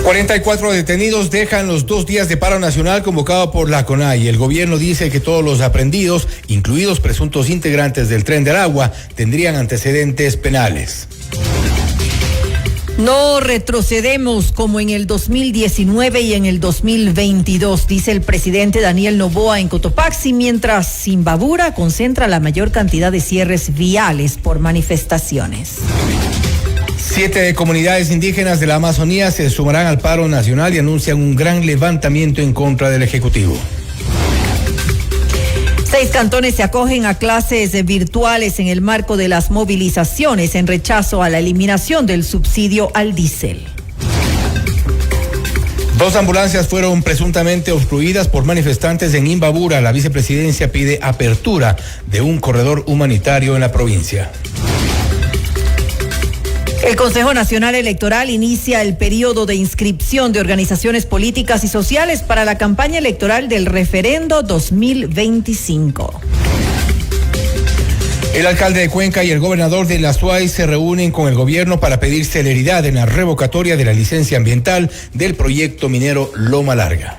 44 detenidos dejan los 2 días de paro nacional convocado por la CONAIE. El gobierno dice que todos los aprehendidos, incluidos presuntos integrantes del Tren del Agua, tendrían antecedentes penales. No retrocedemos como en el 2019 y en el 2022, dice el presidente Daniel Noboa en Cotopaxi, mientras Imbabura concentra la mayor cantidad de cierres viales por manifestaciones. 7 comunidades indígenas de la Amazonía se sumarán al paro nacional y anuncian un gran levantamiento en contra del Ejecutivo. 6 cantones se acogen a clases virtuales en el marco de las movilizaciones en rechazo a la eliminación del subsidio al diésel. 2 ambulancias fueron presuntamente obstruidas por manifestantes en Imbabura. La vicepresidencia pide apertura de un corredor humanitario en la provincia. El Consejo Nacional Electoral inicia el periodo de inscripción de organizaciones políticas y sociales para la campaña electoral del referendo 2025. El alcalde de Cuenca y el gobernador de la SUAY se reúnen con el gobierno para pedir celeridad en la revocatoria de la licencia ambiental del proyecto minero Loma Larga.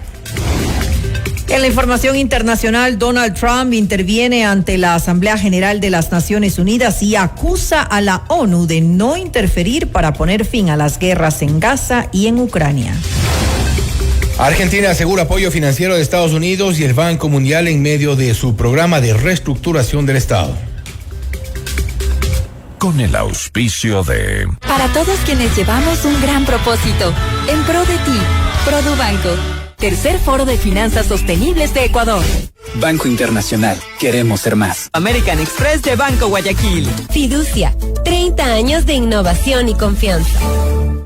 En la información internacional, Donald Trump interviene ante la Asamblea General de las Naciones Unidas y acusa a la ONU de no interferir para poner fin a las guerras en Gaza y en Ucrania. Argentina asegura apoyo financiero de Estados Unidos y el Banco Mundial en medio de su programa de reestructuración del Estado. Con el auspicio de... Para todos quienes llevamos un gran propósito, en pro de ti, Produbanco. Tercer Foro de Finanzas Sostenibles de Ecuador. Banco Internacional, queremos ser más. American Express de Banco Guayaquil. Fiducia, 30 años de innovación y confianza.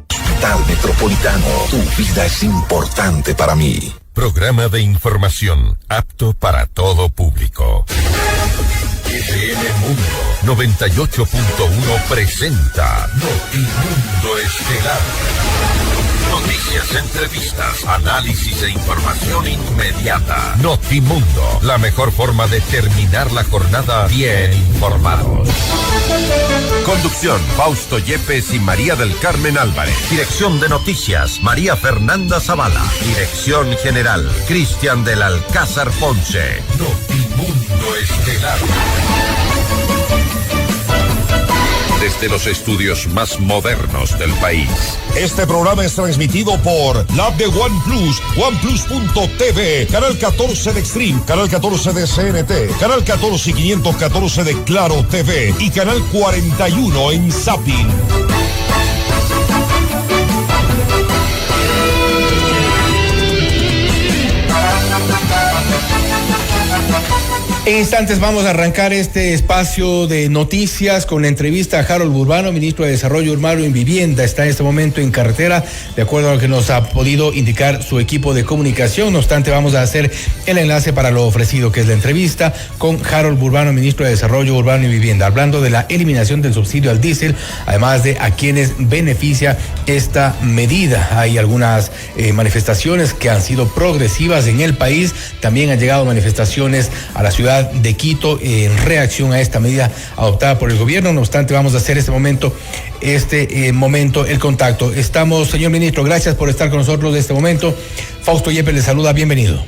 Hospital Metropolitano, tu vida es importante para mí. Programa de información apto para todo público. FM Mundo 98.1 presenta Notimundo Estelar. Noticias, entrevistas, análisis e información inmediata. Notimundo, la mejor forma de terminar la jornada bien informados. Conducción, Fausto Yepes y María del Carmen Álvarez. Dirección de noticias, María Fernanda Zavala. Dirección general, Cristian del Alcázar Ponce. Notimundo Estelar. Desde los estudios más modernos del país. Este programa es transmitido por la app de OnePlus, OnePlus.tv, Canal 14 de Extreme, Canal 14 de CNT, Canal 14 y 514 de Claro TV y Canal 41 en Zapping. En instantes vamos a arrancar este espacio de noticias con la entrevista a Harold Burbano, ministro de Desarrollo Urbano y Vivienda. Está en este momento en carretera, de acuerdo a lo que nos ha podido indicar su equipo de comunicación. No obstante, vamos a hacer el enlace para lo ofrecido, que es la entrevista con Harold Burbano, ministro de Desarrollo Urbano y Vivienda, hablando de la eliminación del subsidio al diésel, además de a quienes beneficia esta medida. Hay algunas manifestaciones que han sido progresivas en el país. También han llegado manifestaciones a la ciudad de Quito en reacción a esta medida adoptada por el gobierno. No obstante, vamos a hacer este momento el contacto. Estamos, señor ministro, gracias por estar con nosotros en este momento. Fausto Yepes le saluda, bienvenido.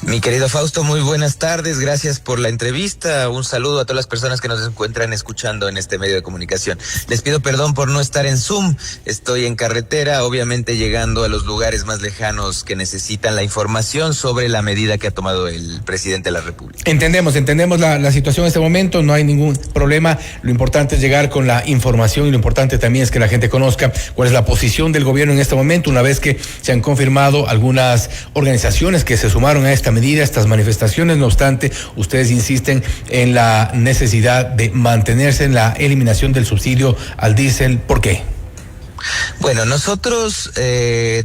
Mi querido Fausto, muy buenas tardes, gracias por la entrevista, un saludo a todas las personas que nos encuentran escuchando en este medio de comunicación. Les pido perdón por no estar en Zoom, estoy en carretera, obviamente llegando a los lugares más lejanos que necesitan la información sobre la medida que ha tomado el presidente de la República. Entendemos la situación en este momento, no hay ningún problema, lo importante es llegar con la información y lo importante también es que la gente conozca cuál es la posición del gobierno en este momento, una vez que se han confirmado algunas organizaciones que se sumaron a esta medida, estas manifestaciones. No obstante, ustedes insisten en la necesidad de mantenerse en la eliminación del subsidio al diésel. ¿Por qué? Bueno, nosotros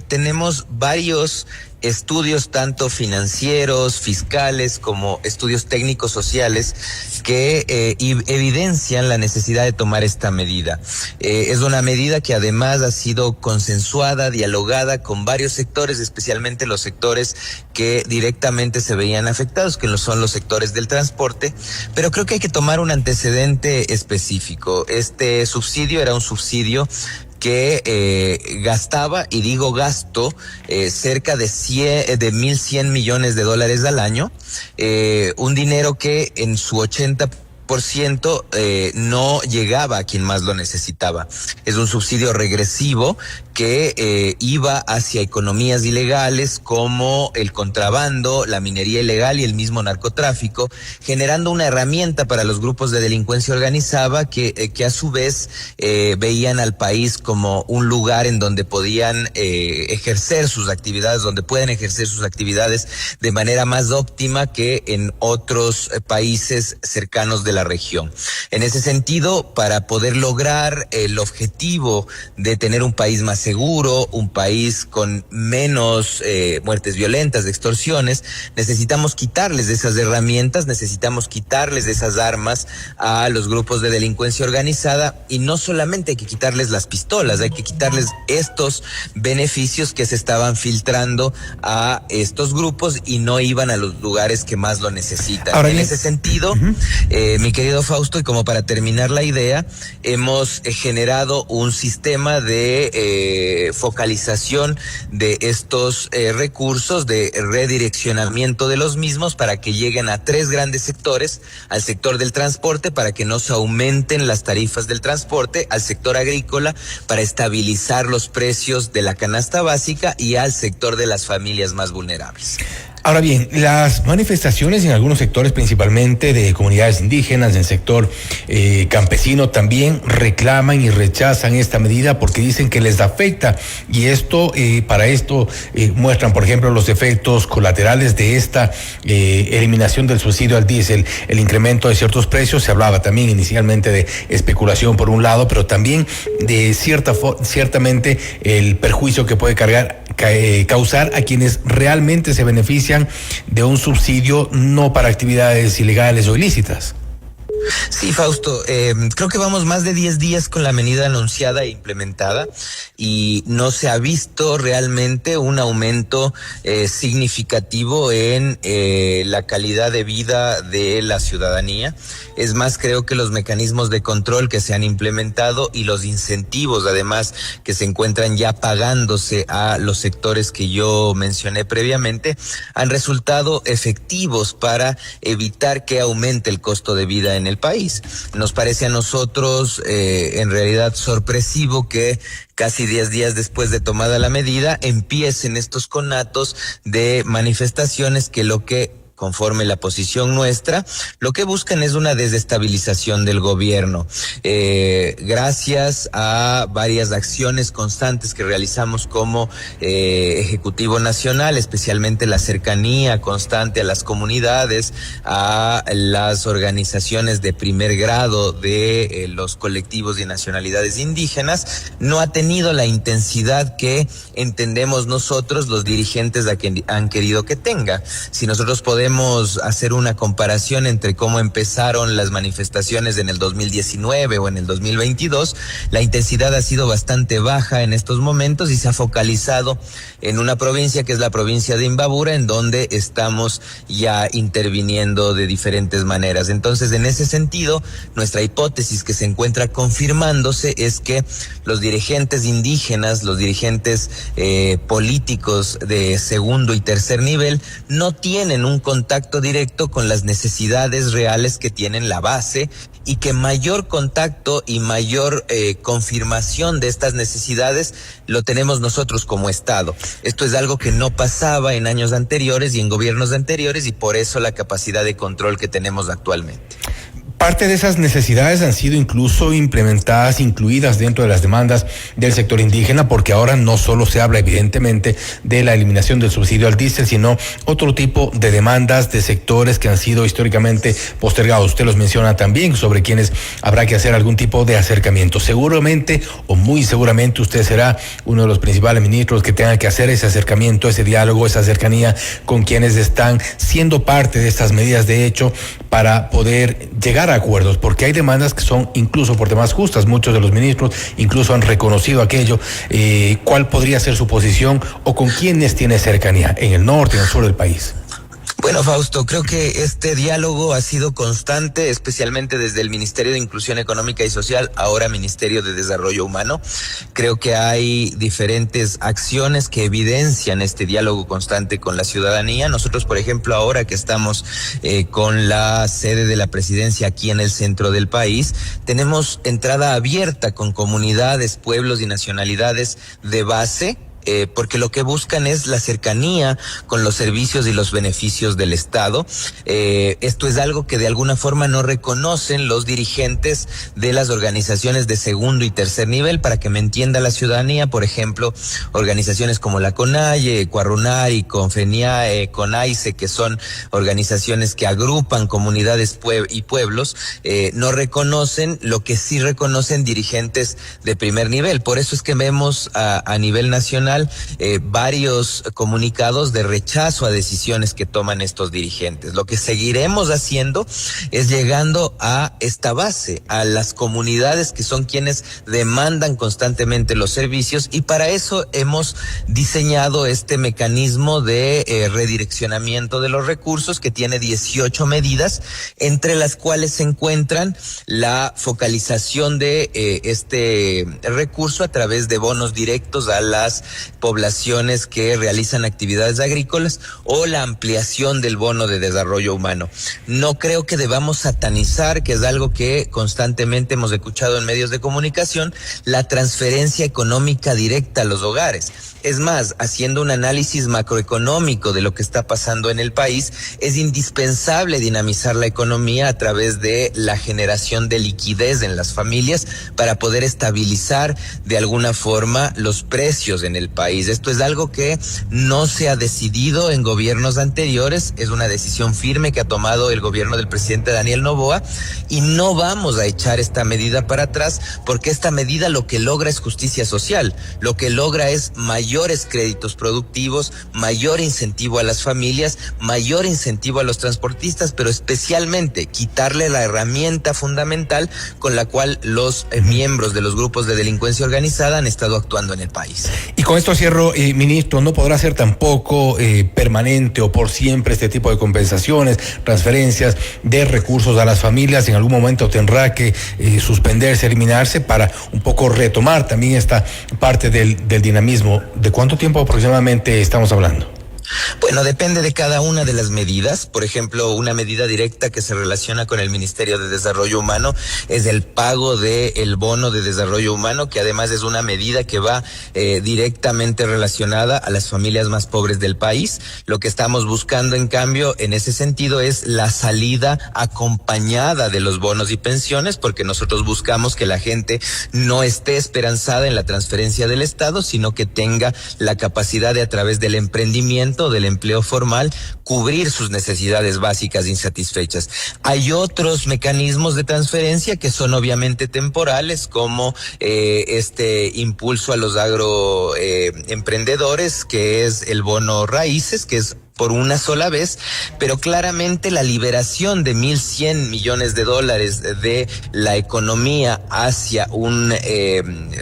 tenemos varios estudios tanto financieros, fiscales, como estudios técnicos sociales que evidencian la necesidad de tomar esta medida. Es una medida que además ha sido consensuada, dialogada con varios sectores, especialmente los sectores que directamente se veían afectados, que son los sectores del transporte, pero creo que hay que tomar un antecedente específico. Este subsidio era un subsidio que gastaba, y digo gasto, cerca de 1.100 millones de dólares al año, un dinero que en su 80% no llegaba a quien más lo necesitaba. Es un subsidio regresivo que iba hacia economías ilegales como el contrabando, la minería ilegal y el mismo narcotráfico, generando una herramienta para los grupos de delincuencia organizada que a su vez veían al país como un lugar en donde podían ejercer sus actividades, donde pueden ejercer sus actividades de manera más óptima que en otros países cercanos de la región. En ese sentido, para poder lograr el objetivo de tener un país más seguro, un país con menos muertes violentas, de extorsiones, necesitamos quitarles de esas herramientas, necesitamos quitarles de esas armas a los grupos de delincuencia organizada, y no solamente hay que quitarles las pistolas, hay que quitarles estos beneficios que se estaban filtrando a estos grupos y no iban a los lugares que más lo necesitan. Ahora, en ese sentido, mi querido Fausto, y como para terminar la idea, hemos generado un sistema de focalización de estos recursos, de redireccionamiento de los mismos para que lleguen a 3 grandes sectores: al sector del transporte para que no se aumenten las tarifas del transporte, al sector agrícola para estabilizar los precios de la canasta básica y al sector de las familias más vulnerables. Ahora bien, las manifestaciones en algunos sectores, principalmente de comunidades indígenas, del sector campesino, también reclaman y rechazan esta medida porque dicen que les afecta, y esto, para esto muestran, por ejemplo, los efectos colaterales de esta eliminación del subsidio al diésel, el incremento de ciertos precios. Se hablaba también inicialmente de especulación por un lado, pero también de ciertamente el perjuicio que puede causar a quienes realmente se benefician de un subsidio, no para actividades ilegales o ilícitas. Sí, Fausto, creo que vamos más de 10 días con la medida anunciada e implementada y no se ha visto realmente un aumento significativo en la calidad de vida de la ciudadanía. Es más, creo que los mecanismos de control que se han implementado y los incentivos, además, que se encuentran ya pagándose a los sectores que yo mencioné previamente, han resultado efectivos para evitar que aumente el costo de vida en el país. Nos parece a nosotros en realidad sorpresivo que casi 10 días después de tomada la medida empiecen estos conatos de manifestaciones que conforme la posición nuestra, lo que buscan es una desestabilización del gobierno. Gracias a varias acciones constantes que realizamos como Ejecutivo Nacional, especialmente la cercanía constante a las comunidades, a las organizaciones de primer grado de los colectivos y nacionalidades indígenas, no ha tenido la intensidad que entendemos nosotros los dirigentes han querido que tenga. Si nosotros podemos hacer una comparación entre cómo empezaron las manifestaciones en el 2019 o en el 2022, la intensidad ha sido bastante baja en estos momentos y se ha focalizado en una provincia que es la provincia de Imbabura, en donde estamos ya interviniendo de diferentes maneras. Entonces, en ese sentido, nuestra hipótesis que se encuentra confirmándose es que los dirigentes indígenas, los dirigentes políticos de segundo y tercer nivel no tienen un contacto directo con las necesidades reales que tienen la base, y que mayor contacto y mayor confirmación de estas necesidades lo tenemos nosotros como Estado. Esto es algo que no pasaba en años anteriores y en gobiernos anteriores, y por eso la capacidad de control que tenemos actualmente. Parte de esas necesidades han sido incluso implementadas, incluidas dentro de las demandas del sector indígena, porque ahora no solo se habla evidentemente de la eliminación del subsidio al diésel, sino otro tipo de demandas de sectores que han sido históricamente postergados. Usted los menciona también, sobre quienes habrá que hacer algún tipo de acercamiento. Seguramente, o muy seguramente, usted será uno de los principales ministros que tenga que hacer ese acercamiento, ese diálogo, esa cercanía con quienes están siendo parte de estas medidas de hecho, para poder llegar a acuerdos, porque hay demandas que son incluso por temas justas. Muchos de los ministros incluso han reconocido aquello. ¿Cuál podría ser su posición o con quiénes tiene cercanía en el norte y en el sur del país? Bueno, Fausto, creo que este diálogo ha sido constante, especialmente desde el Ministerio de Inclusión Económica y Social, ahora Ministerio de Desarrollo Humano. Creo que hay diferentes acciones que evidencian este diálogo constante con la ciudadanía. Nosotros, por ejemplo, ahora que estamos con la sede de la presidencia aquí en el centro del país, tenemos entrada abierta con comunidades, pueblos y nacionalidades de base, porque lo que buscan es la cercanía con los servicios y los beneficios del Estado. Esto es algo que de alguna forma no reconocen los dirigentes de las organizaciones de segundo y tercer nivel. Para que me entienda la ciudadanía, por ejemplo, organizaciones como la CONAIE, Cuarunari, Confeniae, CONAICE, que son organizaciones que agrupan comunidades y pueblos, no reconocen lo que sí reconocen dirigentes de primer nivel. Por eso es que vemos a nivel nacional varios comunicados de rechazo a decisiones que toman estos dirigentes. Lo que seguiremos haciendo es llegando a esta base, a las comunidades que son quienes demandan constantemente los servicios, y para eso hemos diseñado este mecanismo de redireccionamiento de los recursos, que tiene 18 medidas, entre las cuales se encuentran la focalización de este recurso a través de bonos directos a las poblaciones que realizan actividades agrícolas, o la ampliación del bono de desarrollo humano. No creo que debamos satanizar, que es algo que constantemente hemos escuchado en medios de comunicación, la transferencia económica directa a los hogares. Es más, haciendo un análisis macroeconómico de lo que está pasando en el país, es indispensable dinamizar la economía a través de la generación de liquidez en las familias para poder estabilizar de alguna forma los precios en el país. Esto es algo que no se ha decidido en gobiernos anteriores, es una decisión firme que ha tomado el gobierno del presidente Daniel Noboa, y no vamos a echar esta medida para atrás, porque esta medida lo que logra es justicia social, lo que logra es mayores créditos productivos, mayor incentivo a las familias, mayor incentivo a los transportistas, pero especialmente quitarle la herramienta fundamental con la cual los miembros de los grupos de delincuencia organizada han estado actuando en el país. Y con esto cierro, ministro, no podrá ser tampoco permanente o por siempre este tipo de compensaciones, transferencias de recursos a las familias. En algún momento tendrá que suspenderse, eliminarse, para un poco retomar también esta parte del dinamismo. ¿De cuánto tiempo aproximadamente estamos hablando? Bueno, depende de cada una de las medidas. Por ejemplo, una medida directa que se relaciona con el Ministerio de Desarrollo Humano es el pago del bono de desarrollo humano, que además es una medida que va directamente relacionada a las familias más pobres del país. Lo que estamos buscando, en cambio, en ese sentido, es la salida acompañada de los bonos y pensiones, porque nosotros buscamos que la gente no esté esperanzada en la transferencia del Estado, sino que tenga la capacidad de, a través del emprendimiento, del empleo formal, cubrir sus necesidades básicas insatisfechas. Hay otros mecanismos de transferencia que son obviamente temporales, como este impulso a los agroemprendedores, que es el bono raíces, que es por una sola vez, pero claramente la liberación de $1,100 millones de la economía hacia un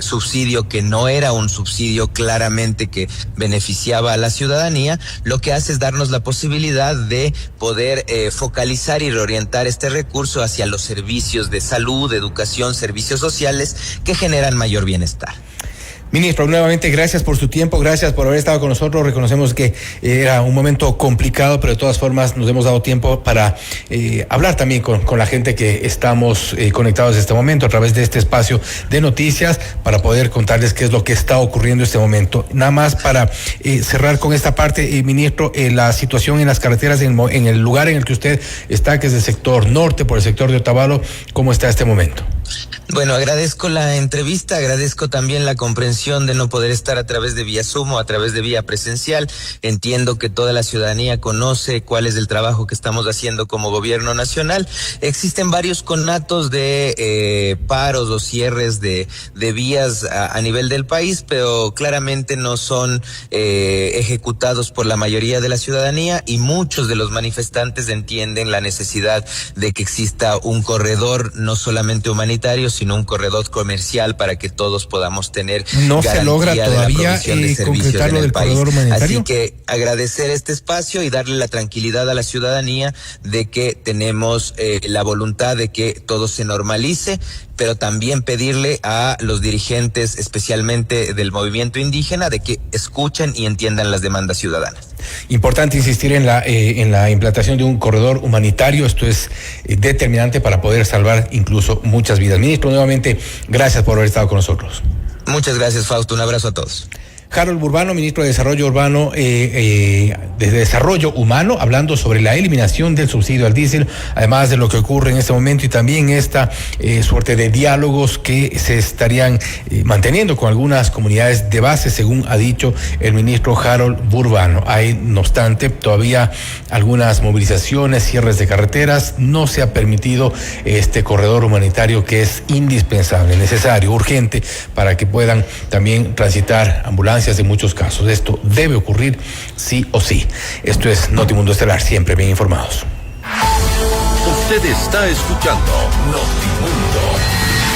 subsidio que no era un subsidio claramente que beneficiaba a la ciudadanía, lo que hace es darnos la posibilidad de poder focalizar y reorientar este recurso hacia los servicios de salud, educación, servicios sociales que generan mayor bienestar. Ministro, nuevamente gracias por su tiempo, gracias por haber estado con nosotros. Reconocemos que era un momento complicado, pero de todas formas nos hemos dado tiempo para hablar también con la gente que estamos conectados en este momento a través de este espacio de noticias, para poder contarles qué es lo que está ocurriendo en este momento. Nada más para cerrar con esta parte, ministro, la situación en las carreteras en el lugar en el que usted está, que es el sector norte, por el sector de Otavalo, ¿cómo está este momento? Bueno, agradezco la entrevista, agradezco también la comprensión de no poder estar a través de vía Zoom o a través de vía presencial. Entiendo que toda la ciudadanía conoce cuál es el trabajo que estamos haciendo como gobierno nacional. Existen varios conatos de paros o cierres de vías a nivel del país, pero claramente no son ejecutados por la mayoría de la ciudadanía, y muchos de los manifestantes entienden la necesidad de que exista un corredor no solamente humanitario, humanitario, sino un corredor comercial para que todos podamos tener no se logra todavía concretar lo del corredor humanitario. Así que agradecer este espacio y darle la tranquilidad a la ciudadanía de que tenemos la voluntad de que todo se normalice, pero también pedirle a los dirigentes, especialmente del movimiento indígena, de que escuchen y entiendan las demandas ciudadanas. Importante insistir en la implantación de un corredor humanitario. Esto es determinante para poder salvar incluso muchas vidas. Ministro, nuevamente, gracias por haber estado con nosotros. Muchas gracias, Fausto. Un abrazo a todos. Harold Burbano, ministro de Desarrollo Urbano, de Desarrollo Humano, hablando sobre la eliminación del subsidio al diésel, además de lo que ocurre en este momento y también esta suerte de diálogos que se estarían manteniendo con algunas comunidades de base, según ha dicho el ministro Harold Burbano. Hay, no obstante, todavía algunas movilizaciones, cierres de carreteras. No se ha permitido este corredor humanitario que es indispensable, necesario, urgente, para que puedan también transitar ambulancias en muchos casos. Esto debe ocurrir sí o sí. Esto es Notimundo Estelar, siempre bien informados. Usted está escuchando Notimundo.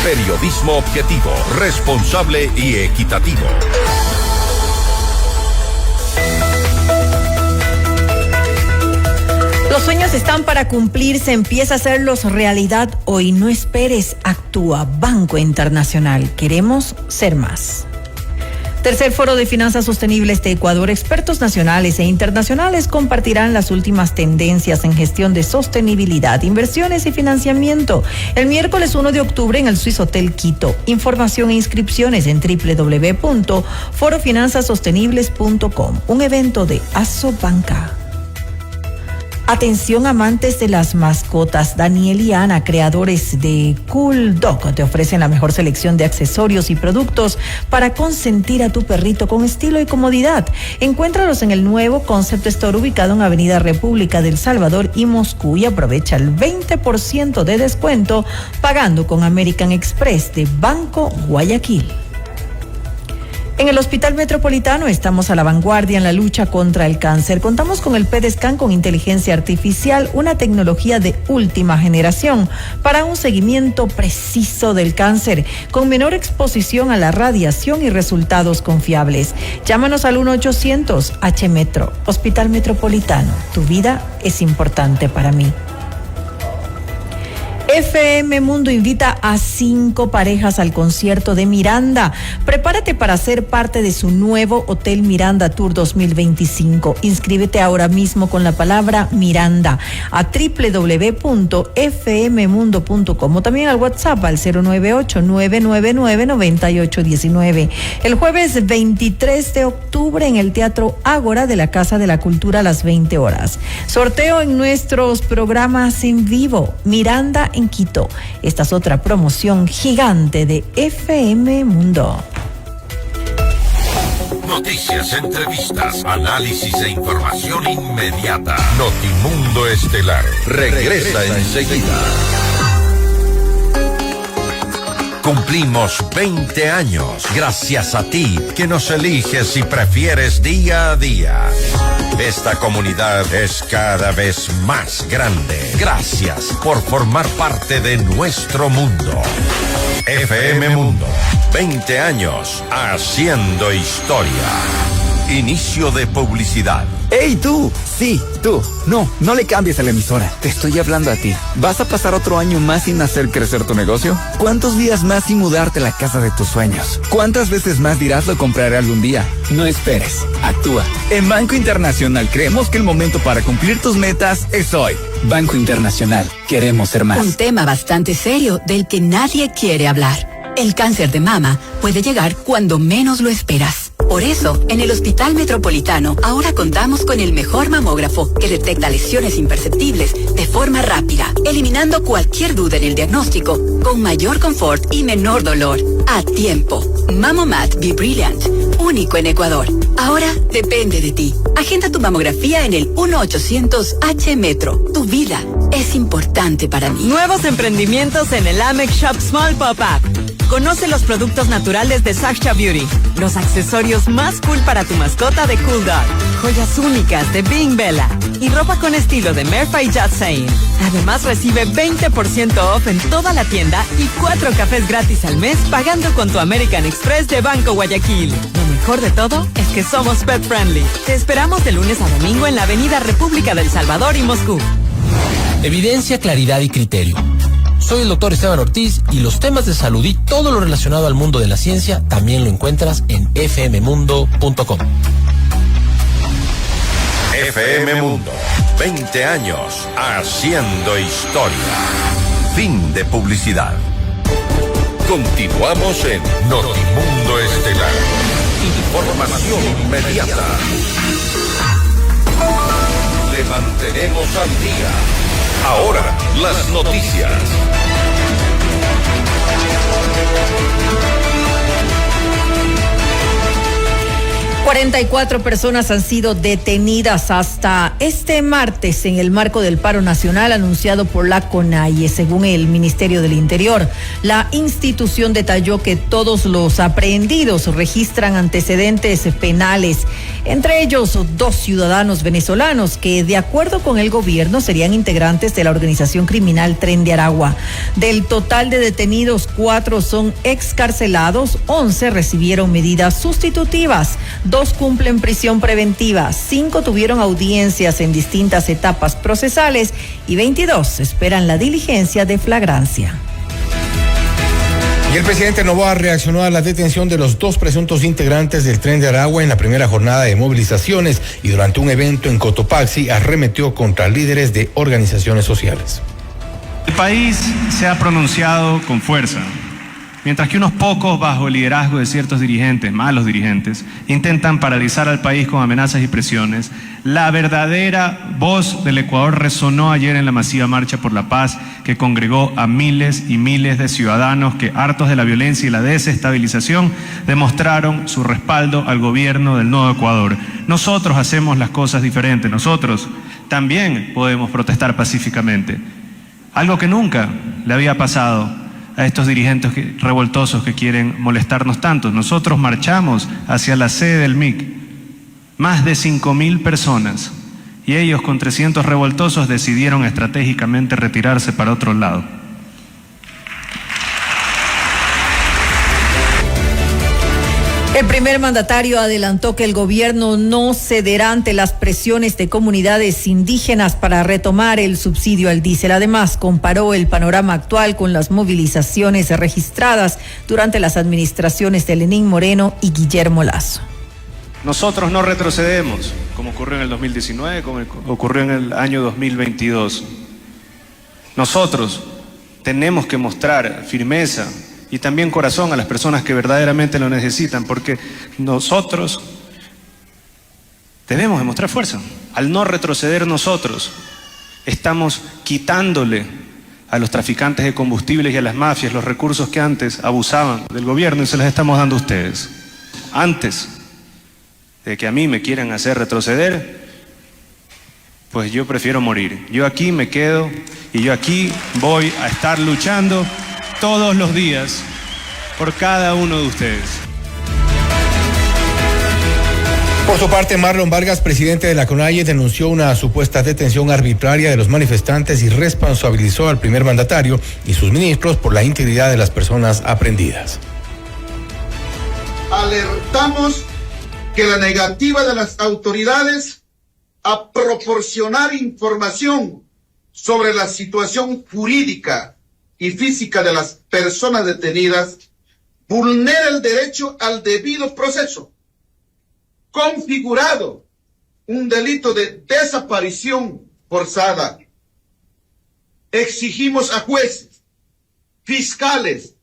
Periodismo objetivo, responsable y equitativo. Los sueños están para cumplirse, empieza a hacerlos realidad hoy. No esperes, actúa. Banco Internacional. Queremos ser más. Tercer Foro de Finanzas Sostenibles de Ecuador. Expertos nacionales e internacionales compartirán las últimas tendencias en gestión de sostenibilidad, inversiones y financiamiento. El miércoles 1 de octubre en el Swiss Hotel Quito. Información e inscripciones en www.forofinanzasostenibles.com. Un evento de Asobanca. Atención amantes de las mascotas. Daniel y Ana, creadores de Cool Dog, te ofrecen la mejor selección de accesorios y productos para consentir a tu perrito con estilo y comodidad. Encuéntralos en el nuevo Concept Store ubicado en Avenida República del Salvador y Moscú y aprovecha el 20% de descuento pagando con American Express de Banco Guayaquil. En el Hospital Metropolitano estamos a la vanguardia en la lucha contra el cáncer. Contamos con el PET-Scan con inteligencia artificial, una tecnología de última generación para un seguimiento preciso del cáncer, con menor exposición a la radiación y resultados confiables. Llámanos al 1-800-H-Metro. Hospital Metropolitano, tu vida es importante para mí. FM Mundo invita a 5 parejas al concierto de Miranda. Prepárate para ser parte de su nuevo Hotel Miranda Tour 2025. Inscríbete ahora mismo con la palabra Miranda a www.fmmundo.com o también al WhatsApp al 098-999-9819. El jueves 23 de octubre en el Teatro Ágora de la Casa de la Cultura a las 20 horas. Sorteo en nuestros programas en vivo. Miranda en Quito. Esta es otra promoción gigante de FM Mundo. Noticias, entrevistas, análisis e información inmediata. Notimundo Estelar regresa enseguida. Cumplimos 20 años gracias a ti que nos eliges y prefieres día a día. Esta comunidad es cada vez más grande. Gracias por formar parte de nuestro mundo. FM Mundo, 20 años haciendo historia. Inicio de publicidad. ¡Ey, tú! Sí, tú. No le cambies a la emisora. Te estoy hablando a ti. ¿Vas a pasar otro año más sin hacer crecer tu negocio? ¿Cuántos días más sin mudarte a la casa de tus sueños? ¿Cuántas veces más dirás lo compraré algún día? No esperes. Actúa. En Banco Internacional creemos que el momento para cumplir tus metas es hoy. Banco Internacional. Queremos ser más. Un tema bastante serio del que nadie quiere hablar. El cáncer de mama puede llegar cuando menos lo esperas. Por eso, en el Hospital Metropolitano ahora contamos con el mejor mamógrafo que detecta lesiones imperceptibles de forma rápida, eliminando cualquier duda en el diagnóstico, con mayor confort y menor dolor. A tiempo. Mamomat Be Brilliant, único en Ecuador. Ahora depende de ti. Agenda tu mamografía en el 1-800-H-Metro. Tu vida es importante para mí. Nuevos emprendimientos en el Amex Shop Small Pop-Up. Conoce los productos naturales de Saksha Beauty, los accesorios más cool para tu mascota de Cool Dog, joyas únicas de Bing Bella, y ropa con estilo de Merfa y Just Saying. Además recibe 20% off en toda la tienda y 4 cafés gratis al mes pagando con tu American Express de Banco Guayaquil. Lo mejor de todo es que somos pet friendly. Te esperamos de lunes a domingo en la avenida República del Salvador y Moscú. Evidencia, claridad y criterio. Soy el doctor Esteban Ortiz y los temas de salud y todo lo relacionado al mundo de la ciencia también lo encuentras en fmmundo.com. FM Mundo, 20 años haciendo historia. Fin de publicidad. Continuamos en Notimundo Estelar. Información inmediata. Le mantenemos al día. Ahora, las noticias. 44 personas han sido detenidas hasta este martes en el marco del paro nacional anunciado por la CONAIE, según el Ministerio del Interior. La institución detalló que todos los aprehendidos registran antecedentes penales, entre ellos 2 ciudadanos venezolanos que, de acuerdo con el gobierno, serían integrantes de la organización criminal Tren de Aragua. Del total de detenidos, 4 son excarcelados, 11 recibieron medidas sustitutivas, 2 cumplen prisión preventiva, 5 tuvieron audiencias en distintas etapas procesales y 22 esperan la diligencia de flagrancia. Y el presidente Noboa reaccionó a la detención de los 2 presuntos integrantes del Tren de Aragua en la primera jornada de movilizaciones y durante un evento en Cotopaxi arremetió contra líderes de organizaciones sociales. El país se ha pronunciado con fuerza. Mientras que unos pocos, bajo el liderazgo de ciertos dirigentes, malos dirigentes, intentan paralizar al país con amenazas y presiones, la verdadera voz del Ecuador resonó ayer en la masiva marcha por la paz que congregó a miles y miles de ciudadanos que, hartos de la violencia y la desestabilización, demostraron su respaldo al gobierno del nuevo Ecuador. Nosotros hacemos las cosas diferentes, nosotros también podemos protestar pacíficamente, algo que nunca le había pasado a estos dirigentes revoltosos que quieren molestarnos tanto. Nosotros marchamos hacia la sede del MIC, más de 5.000 personas, y ellos con 300 revoltosos decidieron estratégicamente retirarse para otro lado. El primer mandatario adelantó que el gobierno no cederá ante las presiones de comunidades indígenas para retomar el subsidio al diésel. Además, comparó el panorama actual con las movilizaciones registradas durante las administraciones de Lenín Moreno y Guillermo Lasso. Nosotros no retrocedemos, como ocurrió en el 2019, como ocurrió en el año 2022. Nosotros tenemos que mostrar firmeza y también corazón a las personas que verdaderamente lo necesitan, porque nosotros debemos demostrar fuerza. Al no retroceder nosotros, estamos quitándole a los traficantes de combustibles y a las mafias los recursos que antes abusaban del gobierno y se los estamos dando a ustedes. Antes de que a mí me quieran hacer retroceder, pues yo prefiero morir. Yo aquí me quedo y yo aquí voy a estar luchando todos los días por cada uno de ustedes. Por su parte, Marlon Vargas, presidente de la CONAIE, denunció una supuesta detención arbitraria de los manifestantes y responsabilizó al primer mandatario y sus ministros por la integridad de las personas aprehendidas. Alertamos que la negativa de las autoridades a proporcionar información sobre la situación jurídica y física de las personas detenidas vulnera el derecho al debido proceso, configurado un delito de desaparición forzada. Exigimos a jueces, fiscales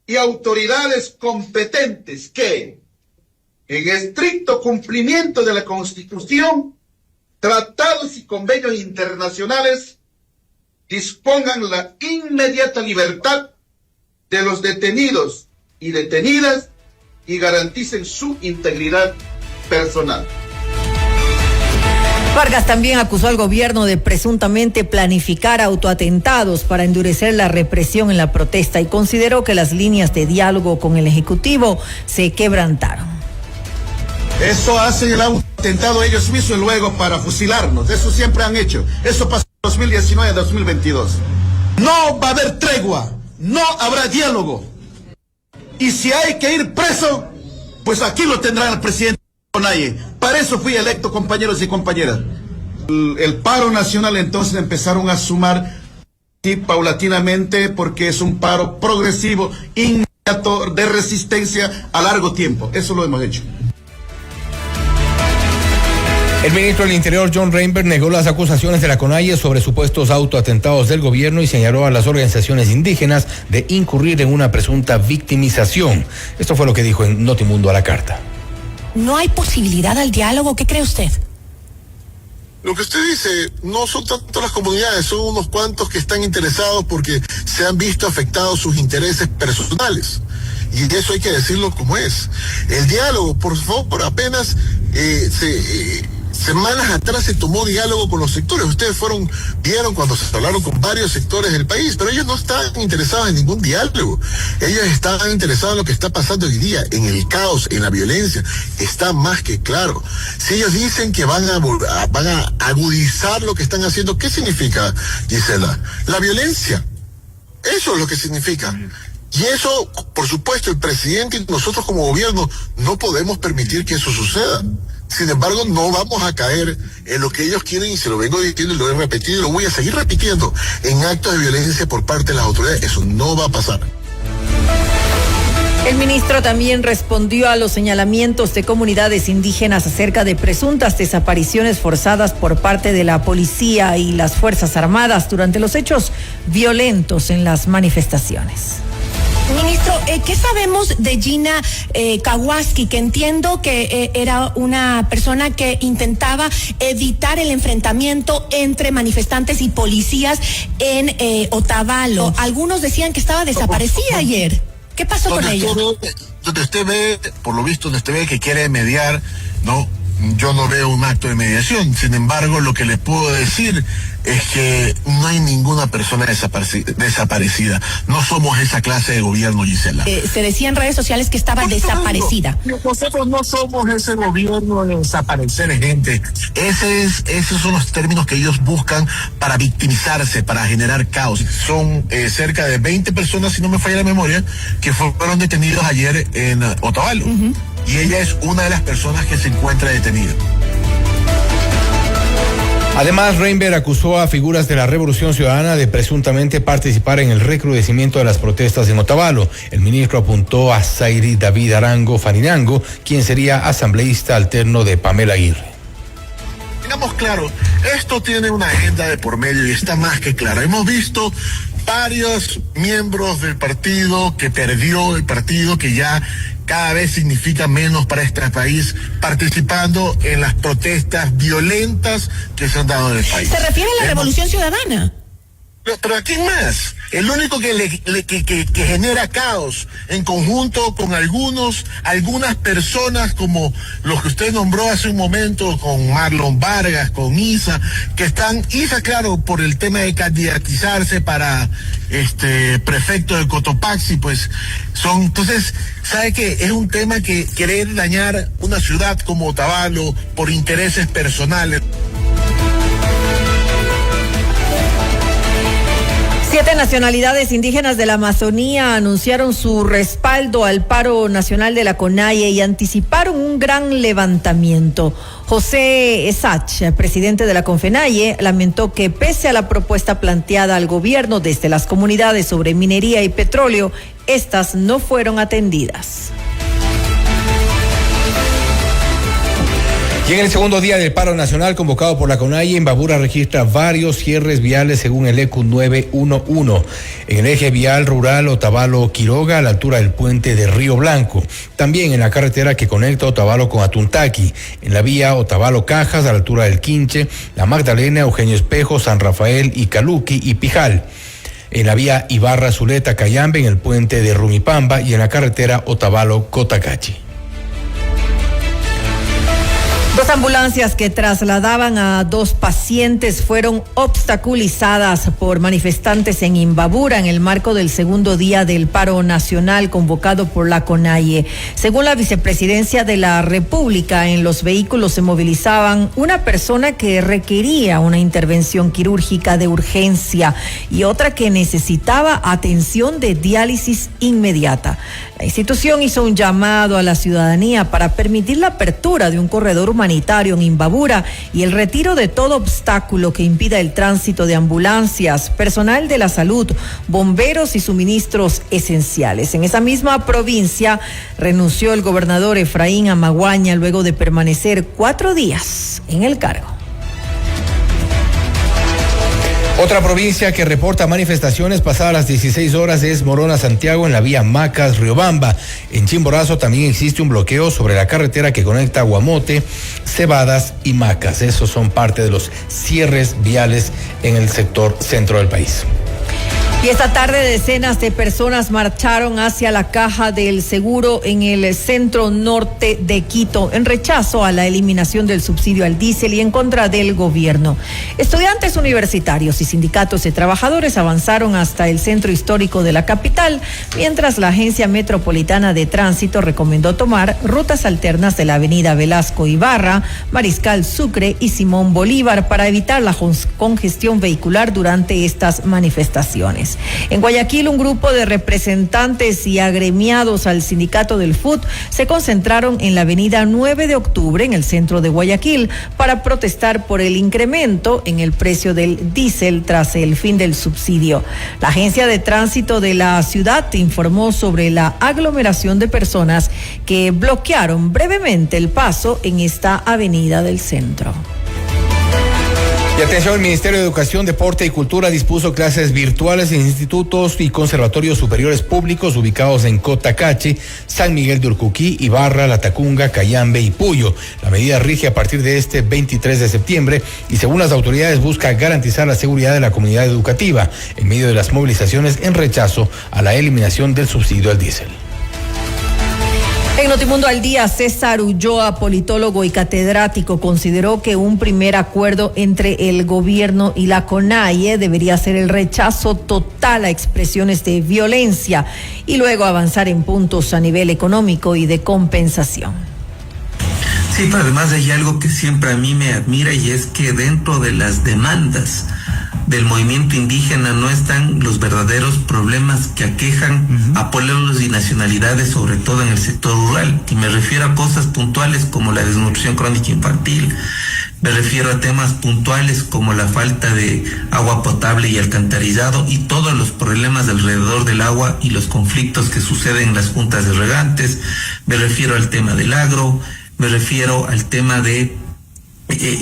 y autoridades competentes que, en estricto cumplimiento de la Constitución, tratados y convenios internacionales, dispongan la inmediata libertad de los detenidos y detenidas y garanticen su integridad personal. Vargas también acusó al gobierno de presuntamente planificar autoatentados para endurecer la represión en la protesta y consideró que las líneas de diálogo con el Ejecutivo se quebrantaron. Eso hace el intentado ellos mismos luego para fusilarnos. Eso siempre han hecho. Eso pasó en 2019 2022. No va a haber tregua, no habrá diálogo. Y si hay que ir preso, pues aquí lo tendrán el presidente Conalle. Para eso fui electo, compañeros y compañeras. El paro nacional entonces empezaron a sumar paulatinamente, porque es un paro progresivo, inmediato, de resistencia a largo tiempo. Eso lo hemos hecho. El ministro del Interior, John Reinberg, negó las acusaciones de la CONAIE sobre supuestos autoatentados del gobierno y señaló a las organizaciones indígenas de incurrir en una presunta victimización. Esto fue lo que dijo en Notimundo a la Carta. ¿No hay posibilidad al diálogo? ¿Qué cree usted? Lo que usted dice, no son tanto las comunidades, son unos cuantos que están interesados porque se han visto afectados sus intereses personales. Y eso hay que decirlo como es. El diálogo, por favor, apenas semanas atrás se tomó diálogo con los sectores. Ustedes vieron cuando se hablaron con varios sectores del país, pero ellos no están interesados en ningún diálogo. Ellos están interesados en lo que está pasando hoy día, en el caos, en la violencia. Está más que claro. Si ellos dicen que van a agudizar lo que están haciendo, ¿qué significa, Gisela? La violencia. Eso es lo que significa. Y eso, por supuesto, el presidente y nosotros como gobierno no podemos permitir que eso suceda. Sin embargo, no vamos a caer en lo que ellos quieren, y se lo vengo diciendo y lo he repetido y lo voy a seguir repitiendo, en actos de violencia por parte de las autoridades. Eso no va a pasar. El ministro también respondió a los señalamientos de comunidades indígenas acerca de presuntas desapariciones forzadas por parte de la policía y las Fuerzas Armadas durante los hechos violentos en las manifestaciones. Ministro, ¿qué sabemos de Gina Kawaski? Que entiendo que era una persona que intentaba evitar el enfrentamiento entre manifestantes y policías en Otavalo. Algunos decían que estaba desaparecida ayer. ¿Qué pasó con ella? Donde usted ve, por lo visto, donde usted ve que quiere mediar, ¿no? Yo no veo un acto de mediación. Sin embargo, lo que les puedo decir es que no hay ninguna persona desaparecida. No somos esa clase de gobierno, Gisela. Se decía en redes sociales que estaba desaparecida. Nosotros no somos ese gobierno de desaparecer gente. Esos son los términos que ellos buscan para victimizarse, para generar caos. Son cerca de 20 personas, si no me falla la memoria, que fueron detenidos ayer en Otavalo. Uh-huh. Y ella es una de las personas que se encuentra detenida. Además, Reinberg acusó a figuras de la Revolución Ciudadana de presuntamente participar en el recrudecimiento de las protestas en Otavalo. El ministro apuntó a Zairi David Arango Farinango, quien sería asambleísta alterno de Pamela Aguirre. Tengamos claro, esto tiene una agenda de por medio y está más que claro. Hemos visto varios miembros del partido que perdió el partido, que ya cada vez significa menos para este país, participando en las protestas violentas que se han dado en el país. ¿Se refiere a la Revolución Ciudadana? Pero ¿a quién más? El único que genera caos en conjunto con algunas personas como los que usted nombró hace un momento, con Marlon Vargas, con Isa, Isa, claro, por el tema de candidatizarse para prefecto de Cotopaxi, pues entonces, ¿sabe qué? Es un tema que querer dañar una ciudad como Otavalo por intereses personales. 7 nacionalidades indígenas de la Amazonía anunciaron su respaldo al paro nacional de la CONAIE y anticiparon un gran levantamiento. José Esach, presidente de la CONFENAIE, lamentó que pese a la propuesta planteada al gobierno desde las comunidades sobre minería y petróleo, estas no fueron atendidas. Y en el segundo día del paro nacional convocado por la CONAIE, Imbabura registra varios cierres viales según el ECU 911. En el eje vial rural Otavalo-Quiroga, a la altura del puente de Río Blanco. También en la carretera que conecta Otavalo con Atuntaqui. En la vía Otavalo-Cajas, a la altura del Quinche, La Magdalena, Eugenio Espejo, San Rafael, Icaluqui y Pijal. En la vía Ibarra-Zuleta-Cayambe, en el puente de Rumipamba y en la carretera Otavalo-Cotacachi. Dos ambulancias que trasladaban a 2 pacientes fueron obstaculizadas por manifestantes en Imbabura en el marco del segundo día del paro nacional convocado por la CONAIE. Según la Vicepresidencia de la República, en los vehículos se movilizaban una persona que requería una intervención quirúrgica de urgencia y otra que necesitaba atención de diálisis inmediata. La institución hizo un llamado a la ciudadanía para permitir la apertura de un corredor humanitario en Imbabura y el retiro de todo obstáculo que impida el tránsito de ambulancias, personal de la salud, bomberos y suministros esenciales. En esa misma provincia renunció el gobernador Efraín Amaguaña luego de permanecer 4 días en el cargo. Otra provincia que reporta manifestaciones pasadas las 16 horas es Morona, Santiago, en la vía Macas-Riobamba. En Chimborazo también existe un bloqueo sobre la carretera que conecta Guamote, Cebadas y Macas. Esos son parte de los cierres viales en el sector centro del país. Y esta tarde decenas de personas marcharon hacia la Caja del Seguro en el centro norte de Quito en rechazo a la eliminación del subsidio al diésel y en contra del gobierno. Estudiantes universitarios y sindicatos de trabajadores avanzaron hasta el centro histórico de la capital, mientras la Agencia Metropolitana de Tránsito recomendó tomar rutas alternas de la avenida Velasco Ibarra, Mariscal Sucre y Simón Bolívar para evitar la congestión vehicular durante estas manifestaciones. En Guayaquil, un grupo de representantes y agremiados al sindicato del FUT se concentraron en la avenida 9 de octubre en el centro de Guayaquil para protestar por el incremento en el precio del diésel tras el fin del subsidio. La Agencia de Tránsito de la ciudad informó sobre la aglomeración de personas que bloquearon brevemente el paso en esta avenida del centro. Y atención, el Ministerio de Educación, Deporte y Cultura dispuso clases virtuales en institutos y conservatorios superiores públicos ubicados en Cotacachi, San Miguel de Urcuquí, Ibarra, Latacunga, Cayambe y Puyo. La medida rige a partir de este 23 de septiembre y según las autoridades busca garantizar la seguridad de la comunidad educativa en medio de las movilizaciones en rechazo a la eliminación del subsidio al diésel. En Notimundo al Día, César Ulloa, politólogo y catedrático, consideró que un primer acuerdo entre el gobierno y la CONAIE debería ser el rechazo total a expresiones de violencia y luego avanzar en puntos a nivel económico y de compensación. Sí, pero además hay algo que siempre a mí me admira y es que dentro de las demandas del movimiento indígena no están los verdaderos problemas que aquejan a pueblos y nacionalidades, sobre todo en el sector rural. Y me refiero a cosas puntuales como la desnutrición crónica infantil, me refiero a temas puntuales como la falta de agua potable y alcantarillado y todos los problemas alrededor del agua y los conflictos que suceden en las juntas de regantes, me refiero al tema del agro, me refiero al tema de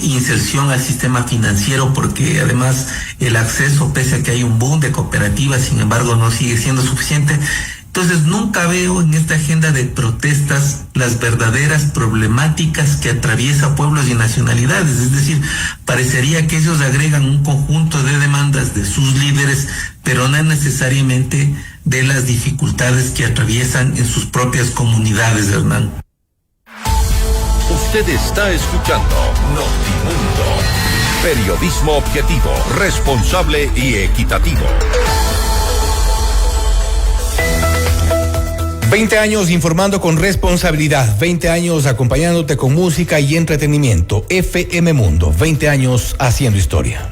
inserción al sistema financiero, porque además el acceso, pese a que hay un boom de cooperativas, sin embargo no sigue siendo suficiente. Entonces nunca veo en esta agenda de protestas las verdaderas problemáticas que atraviesa pueblos y nacionalidades, es decir, parecería que ellos agregan un conjunto de demandas de sus líderes, pero no necesariamente de las dificultades que atraviesan en sus propias comunidades, Hernán. Usted está escuchando Notimundo. Periodismo objetivo, responsable y equitativo. 20 años informando con responsabilidad, 20 años acompañándote con música y entretenimiento. FM Mundo, 20 años haciendo historia.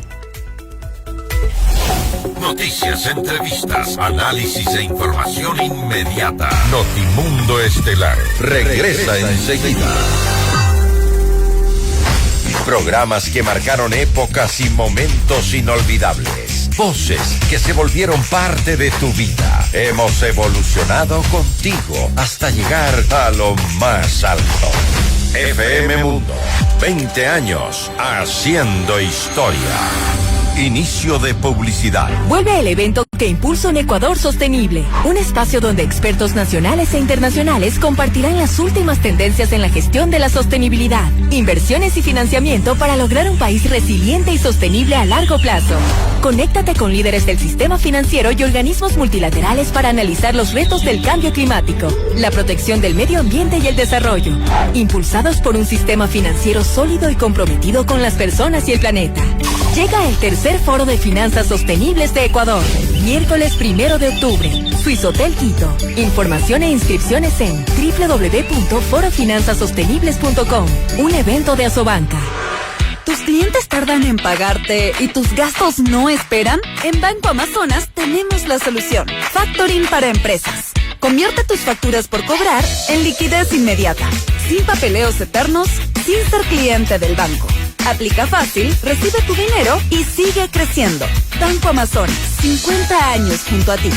Noticias, entrevistas, análisis e información inmediata. Notimundo Estelar regresa enseguida. Programas que marcaron épocas y momentos inolvidables. Voces que se volvieron parte de tu vida. Hemos evolucionado contigo hasta llegar a lo más alto. FM Mundo, 20 años haciendo historia. Inicio de publicidad. Vuelve el evento que impulsa un Ecuador sostenible. Un espacio donde expertos nacionales e internacionales compartirán las últimas tendencias en la gestión de la sostenibilidad, inversiones y financiamiento para lograr un país resiliente y sostenible a largo plazo. Conéctate con líderes del sistema financiero y organismos multilaterales para analizar los retos del cambio climático, la protección del medio ambiente y el desarrollo, impulsados por un sistema financiero sólido y comprometido con las personas y el planeta. Llega el tercer Foro de Finanzas Sostenibles de Ecuador, miércoles 1 de octubre, Suizotel Quito. Información e inscripciones en www.forofinanzasostenibles.com, un evento de Asobanca. ¿Tus clientes tardan en pagarte y tus gastos no esperan? En Banco Amazonas tenemos la solución. Factoring para empresas. Convierte tus facturas por cobrar en liquidez inmediata, sin papeleos eternos, sin ser cliente del banco. Aplica fácil, recibe tu dinero y sigue creciendo. Banco Amazonas, 50 años junto a ti.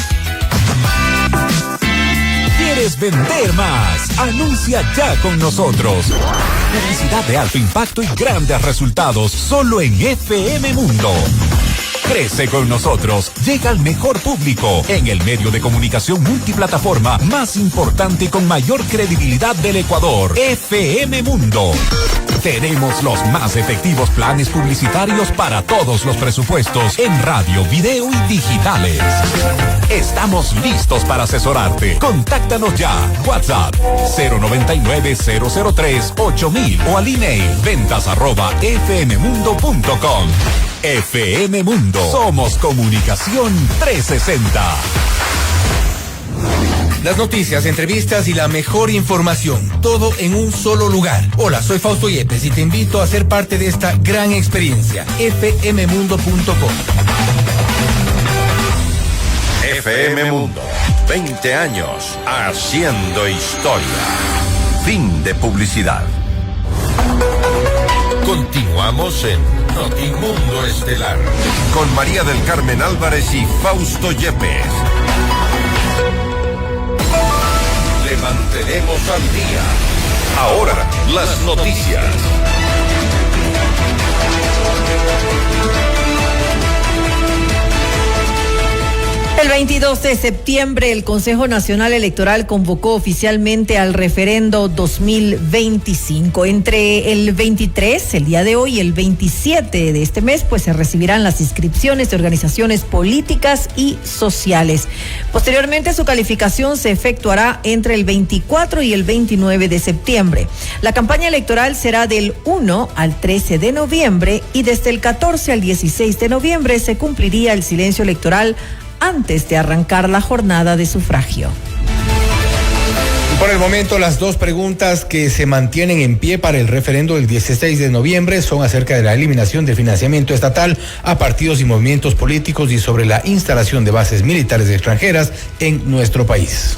¿Quieres vender más? Anuncia ya con nosotros. Publicidad de alto impacto y grandes resultados solo en FM Mundo. Crece con nosotros. Llega al mejor público en el medio de comunicación multiplataforma más importante y con mayor credibilidad del Ecuador. FM Mundo. Tenemos los más efectivos planes publicitarios para todos los presupuestos en radio, video y digitales. Estamos listos para asesorarte. Contáctanos ya. WhatsApp 099-003-8000 o al email ventas@fmmundo.com. FM Mundo. Somos Comunicación 360. Las noticias, entrevistas y la mejor información, todo en un solo lugar. Hola, soy Fausto Yepes y te invito a ser parte de esta gran experiencia. fmmundo.com. FM Mundo, 20 años haciendo historia. Fin de publicidad. Continuamos en Notimundo Estelar con María del Carmen Álvarez y Fausto Yepes. Le mantenemos al día. Ahora, las noticias. El 22 de septiembre, el Consejo Nacional Electoral convocó oficialmente al referendo 2025. Entre el 23, el día de hoy, y el 27 de este mes, pues se recibirán las inscripciones de organizaciones políticas y sociales. Posteriormente, su calificación se efectuará entre el 24 y el 29 de septiembre. La campaña electoral será del 1 al 13 de noviembre y desde el 14 al 16 de noviembre se cumpliría el silencio electoral antes de arrancar la jornada de sufragio. Por el momento, las dos preguntas que se mantienen en pie para el referendo del 16 de noviembre son acerca de la eliminación del financiamiento estatal a partidos y movimientos políticos y sobre la instalación de bases militares extranjeras en nuestro país.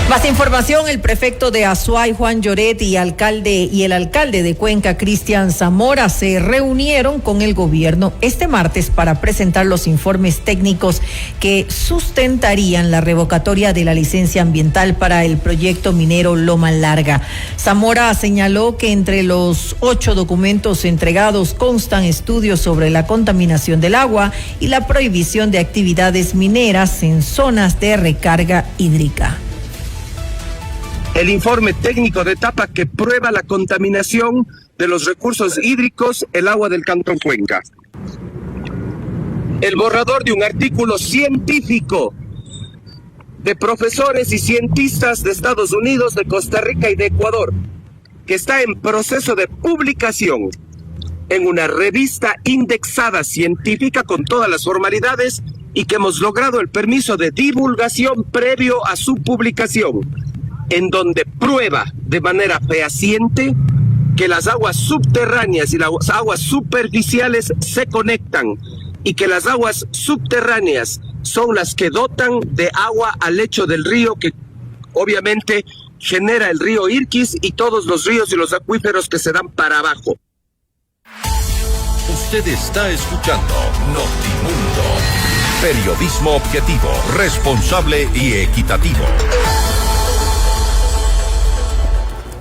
Más información: el prefecto de Azuay, Juan Lloret, y el alcalde de Cuenca, Cristian Zamora, se reunieron con el gobierno este martes para presentar los informes técnicos que sustentarían la revocatoria de la licencia ambiental para el proyecto minero Loma Larga. Zamora señaló que entre los 8 documentos entregados constan estudios sobre la contaminación del agua y la prohibición de actividades mineras en zonas de recarga hídrica. El informe técnico de etapa que prueba la contaminación de los recursos hídricos, el agua del Cantón Cuenca. El borrador de un artículo científico de profesores y cientistas de Estados Unidos, de Costa Rica y de Ecuador, que está en proceso de publicación en una revista indexada científica con todas las formalidades y que hemos logrado el permiso de divulgación previo a su publicación, en donde prueba de manera fehaciente que las aguas subterráneas y las aguas superficiales se conectan y que las aguas subterráneas son las que dotan de agua al lecho del río, que obviamente genera el río Irquis y todos los ríos y los acuíferos que se dan para abajo. Usted está escuchando Notimundo. Periodismo objetivo, responsable y equitativo.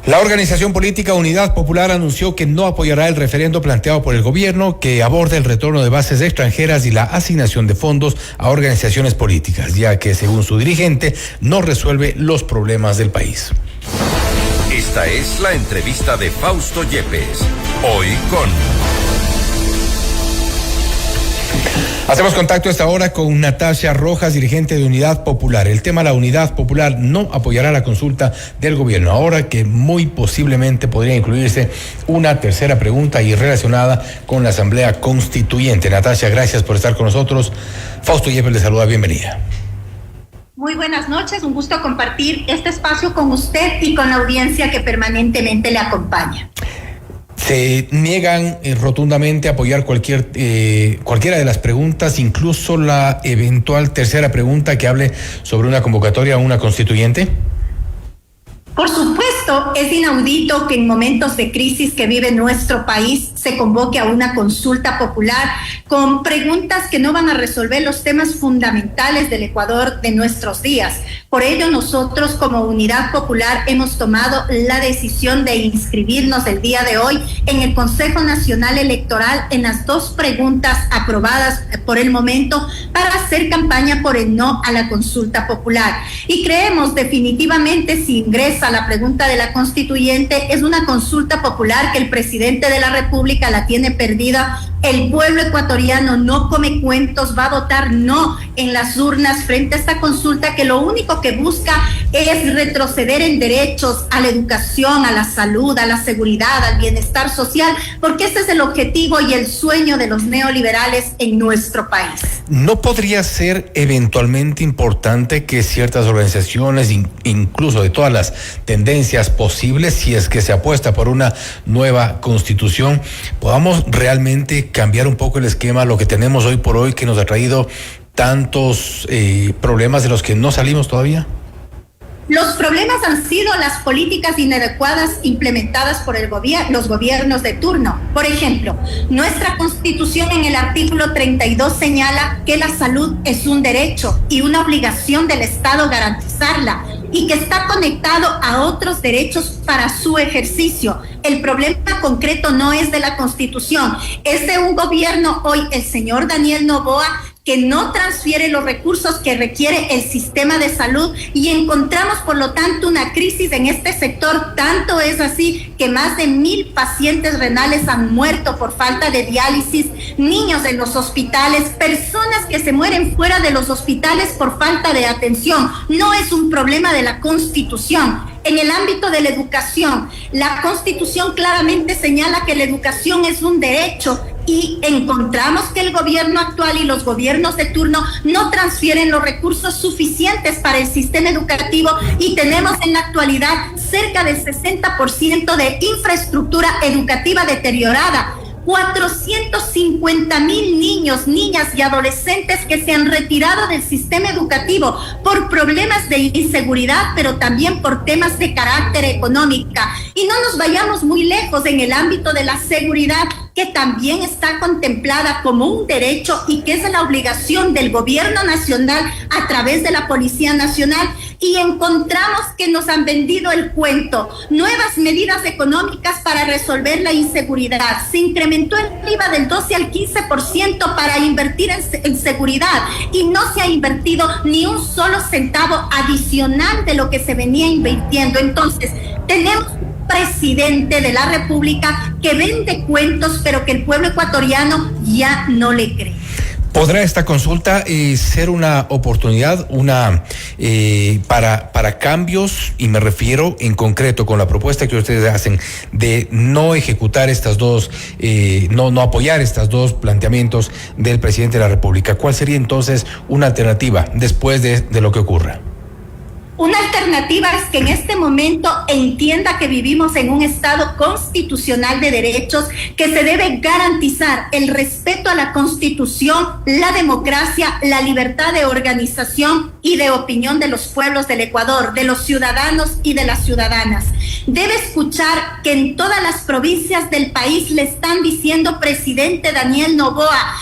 La organización política Unidad Popular anunció que no apoyará el referendo planteado por el gobierno que aborda el retorno de bases extranjeras y la asignación de fondos a organizaciones políticas, ya que, según su dirigente, no resuelve los problemas del país. Esta es la entrevista de Fausto Yepes, hoy con... Hacemos contacto a esta hora con Natasha Rojas, dirigente de Unidad Popular. El tema: la Unidad Popular no apoyará la consulta del gobierno, ahora que muy posiblemente podría incluirse una tercera pregunta y relacionada con la Asamblea Constituyente. Natasha, gracias por estar con nosotros. Fausto Yepes le saluda, bienvenida. Muy buenas noches, un gusto compartir este espacio con usted y con la audiencia que permanentemente le acompaña. Se niegan rotundamente a apoyar cualquiera de las preguntas, incluso la eventual tercera pregunta que hable sobre una convocatoria a una constituyente. Por supuesto, es inaudito que en momentos de crisis que vive nuestro país se convoque a una consulta popular con preguntas que no van a resolver los temas fundamentales del Ecuador de nuestros días. Por ello, nosotros como Unidad Popular hemos tomado la decisión de inscribirnos el día de hoy en el Consejo Nacional Electoral en las dos preguntas aprobadas por el momento para hacer campaña por el no a la consulta popular. Y creemos definitivamente, si ingresa la pregunta de la constituyente, es una consulta popular que el presidente de la República la tiene perdida. El pueblo ecuatoriano no come cuentos, va a votar no en las urnas frente a esta consulta que lo único que busca es retroceder en derechos a la educación, a la salud, a la seguridad, al bienestar social, porque ese es el objetivo y el sueño de los neoliberales en nuestro país. ¿No podría ser eventualmente importante que ciertas organizaciones, incluso de todas las tendencias posibles, si es que se apuesta por una nueva constitución, podamos realmente cambiar un poco el esquema, lo que tenemos hoy por hoy, que nos ha traído tantos problemas de los que no salimos todavía? Los problemas han sido las políticas inadecuadas implementadas por los gobiernos de turno. Por ejemplo, nuestra Constitución en el artículo 32 señala que la salud es un derecho y una obligación del Estado garantizarla, y que está conectado a otros derechos para su ejercicio. El problema concreto no es de la Constitución, es de un gobierno hoy, el señor Daniel Noboa, que no transfiere los recursos que requiere el sistema de salud, y encontramos por lo tanto una crisis en este sector. Tanto es así que más de 1,000 pacientes renales han muerto por falta de diálisis, niños en los hospitales, personas que se mueren fuera de los hospitales por falta de atención. No es un problema de la Constitución. En el ámbito de la educación, la Constitución claramente señala que la educación es un derecho, y encontramos que el gobierno actual y los gobiernos de turno no transfieren los recursos suficientes para el sistema educativo, y tenemos en la actualidad cerca del 60% de infraestructura educativa deteriorada. 450,000 niños, niñas y adolescentes que se han retirado del sistema educativo por problemas de inseguridad, pero también por temas de carácter económico. Y no nos vayamos muy lejos en el ámbito de la seguridad, que también está contemplada como un derecho y que es la obligación del gobierno nacional a través de la Policía Nacional. Y encontramos que nos han vendido el cuento, nuevas medidas económicas para resolver la inseguridad. Se incrementó el IVA del 12 al 15% para invertir en seguridad, y no se ha invertido ni un solo centavo adicional de lo que se venía invirtiendo. Entonces, tenemos un presidente de la República que vende cuentos, pero que el pueblo ecuatoriano ya no le cree. ¿Podrá esta consulta ser una oportunidad para cambios? Y me refiero en concreto con la propuesta que ustedes hacen de no ejecutar estas dos, no apoyar estos dos planteamientos del presidente de la República. ¿Cuál sería entonces una alternativa después de lo que ocurra? Una alternativa es que en este momento entienda que vivimos en un Estado constitucional de derechos, que se debe garantizar el respeto a la Constitución, la democracia, la libertad de organización y de opinión de los pueblos del Ecuador, de los ciudadanos y de las ciudadanas. Debe escuchar que en todas las provincias del país le están diciendo: presidente Daniel Noboa,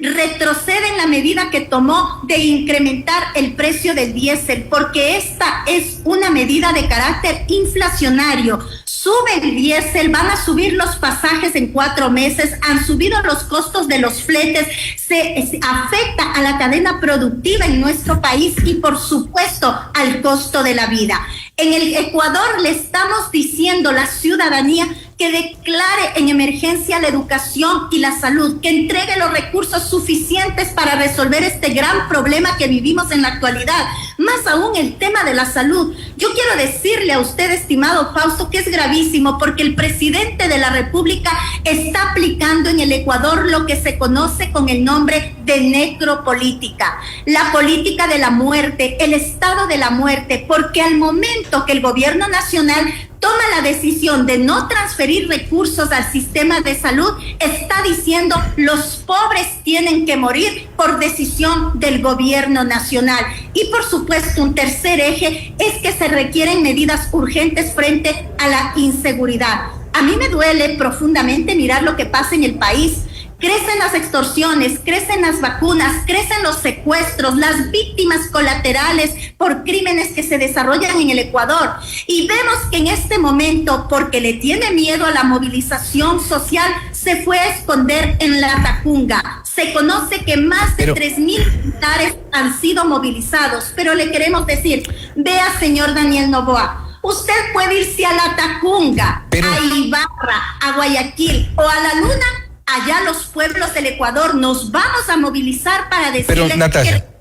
retrocede en la medida que tomó de incrementar el precio del diésel, porque esta es una medida de carácter inflacionario. Sube el diésel, van a subir los pasajes en 4 meses, han subido los costos de los fletes, se afecta a la cadena productiva en nuestro país y por supuesto al costo de la vida. En el Ecuador le estamos diciendo a la ciudadanía que declare en emergencia la educación y la salud, que entregue los recursos suficientes para resolver este gran problema que vivimos en la actualidad, más aún el tema de la salud. Yo quiero decirle a usted, estimado Fausto, que es gravísimo porque el presidente de la República está aplicando en el Ecuador lo que se conoce con el nombre de necropolítica, la política de la muerte, el estado de la muerte, porque al momento que el gobierno nacional toma la decisión de no transferir recursos al sistema de salud, está diciendo los pobres tienen que morir por decisión del gobierno nacional. Y por supuesto, un tercer eje es que se requieren medidas urgentes frente a la inseguridad. A mí me duele profundamente mirar lo que pasa en el país. Crecen las extorsiones, crecen las vacunas, crecen los secuestros, las víctimas colaterales por crímenes que se desarrollan en el Ecuador. Y vemos que en este momento, porque le tiene miedo a la movilización social, se fue a esconder en la Tacunga. Se conoce que más de 3.000 militares han sido movilizados, pero le queremos decir, vea, señor Daniel Noboa, usted puede irse a la Tacunga, a Ibarra, a Guayaquil o a La Luna. Allá los pueblos del Ecuador nos vamos a movilizar para decirles que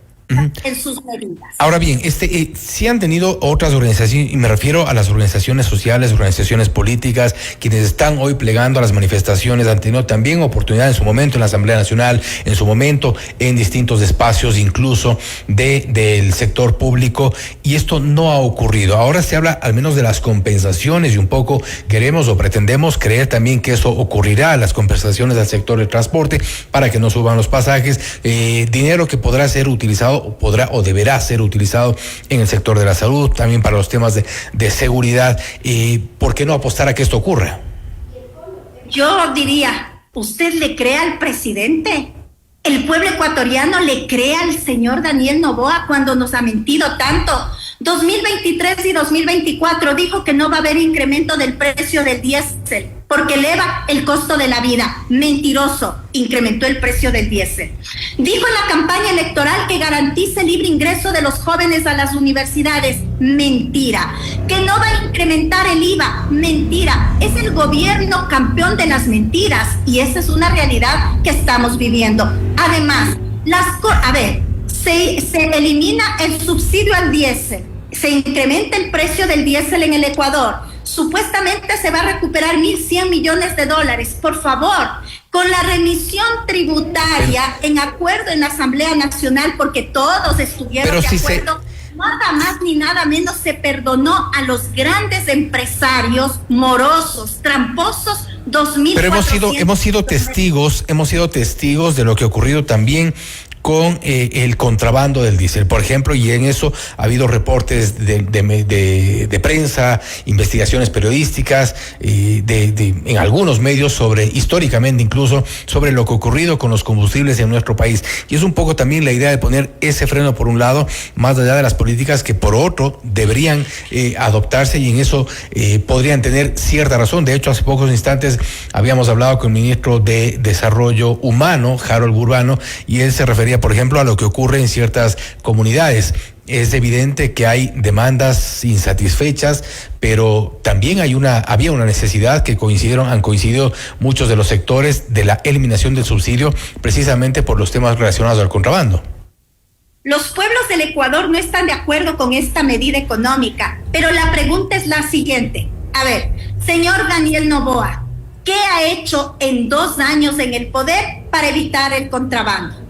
en sus medidas. Ahora bien, sí han tenido otras organizaciones, y me refiero a las organizaciones sociales, organizaciones políticas, quienes están hoy plegando a las manifestaciones, han tenido también oportunidad en su momento en la Asamblea Nacional, en su momento en distintos espacios, incluso del sector público, y esto no ha ocurrido. Ahora se habla al menos de las compensaciones y un poco queremos o pretendemos creer también que eso ocurrirá, las compensaciones al sector del transporte para que no suban los pasajes, dinero que podrá ser utilizado o deberá ser utilizado en el sector de la salud, también para los temas de seguridad. ¿Por qué no apostar a que esto ocurra? Yo diría, ¿usted le cree al presidente? ¿El pueblo ecuatoriano le cree al señor Daniel Noboa cuando nos ha mentido tanto? 2023 y 2024 dijo que no va a haber incremento del precio del diésel porque eleva el costo de la vida. Mentiroso, incrementó el precio del diésel. Dijo en la campaña electoral que garantice el libre ingreso de los jóvenes a las universidades. Mentira. Que no va a incrementar el IVA. Mentira. Es el gobierno campeón de las mentiras y esa es una realidad que estamos viviendo. Además, se elimina el subsidio al diésel, se incrementa el precio del diésel en el Ecuador, supuestamente se va a recuperar $1.100 millones. Por favor, con la remisión tributaria en acuerdo en la Asamblea Nacional, porque todos estuvieron de acuerdo, nada más ni nada menos se perdonó a los grandes empresarios morosos, tramposos, 2.400. Pero hemos sido testigos de lo que ha ocurrido también con el contrabando del diésel, por ejemplo, y en eso ha habido reportes de prensa, investigaciones periodísticas, en algunos medios históricamente incluso, sobre lo que ha ocurrido con los combustibles en nuestro país. Y es un poco también la idea de poner ese freno por un lado, más allá de las políticas que por otro deberían adoptarse, y en eso podrían tener cierta razón. De hecho, hace pocos instantes habíamos hablado con el ministro de Desarrollo Humano, Harold Burbano, y él se refería, por ejemplo, a lo que ocurre en ciertas comunidades. Es evidente que hay demandas insatisfechas, pero también había una necesidad que han coincidido muchos de los sectores de la eliminación del subsidio, precisamente por los temas relacionados al contrabando. Los pueblos del Ecuador no están de acuerdo con esta medida económica, pero la pregunta es la siguiente. A ver, señor Daniel Noboa, ¿qué ha hecho en 2 años en el poder para evitar el contrabando?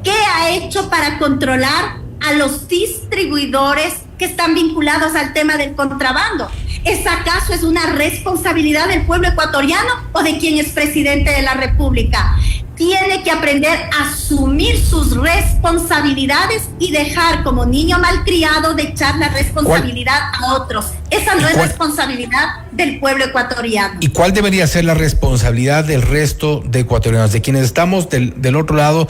¿Qué ha hecho para controlar a los distribuidores que están vinculados al tema del contrabando? ¿Es acaso es una responsabilidad del pueblo ecuatoriano o de quien es presidente de la República? Tiene que aprender a asumir sus responsabilidades y dejar como niño malcriado de echar la responsabilidad a otros. Esa no es responsabilidad del pueblo ecuatoriano. ¿Y cuál debería ser la responsabilidad del resto de ecuatorianos, de quienes estamos del otro lado,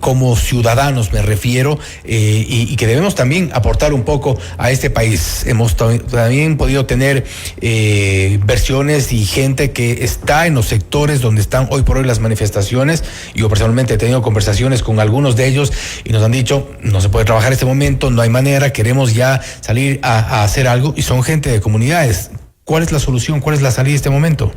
como ciudadanos me refiero, y que debemos también aportar un poco a este país? Hemos también podido tener versiones y gente que está en los sectores donde están hoy por hoy las manifestaciones. Yo personalmente he tenido conversaciones con algunos de ellos y nos han dicho, no se puede trabajar en este momento, no hay manera, queremos ya salir a hacer algo, y son gente de comunidades. ¿Cuál es la solución? ¿Cuál es la salida de este momento?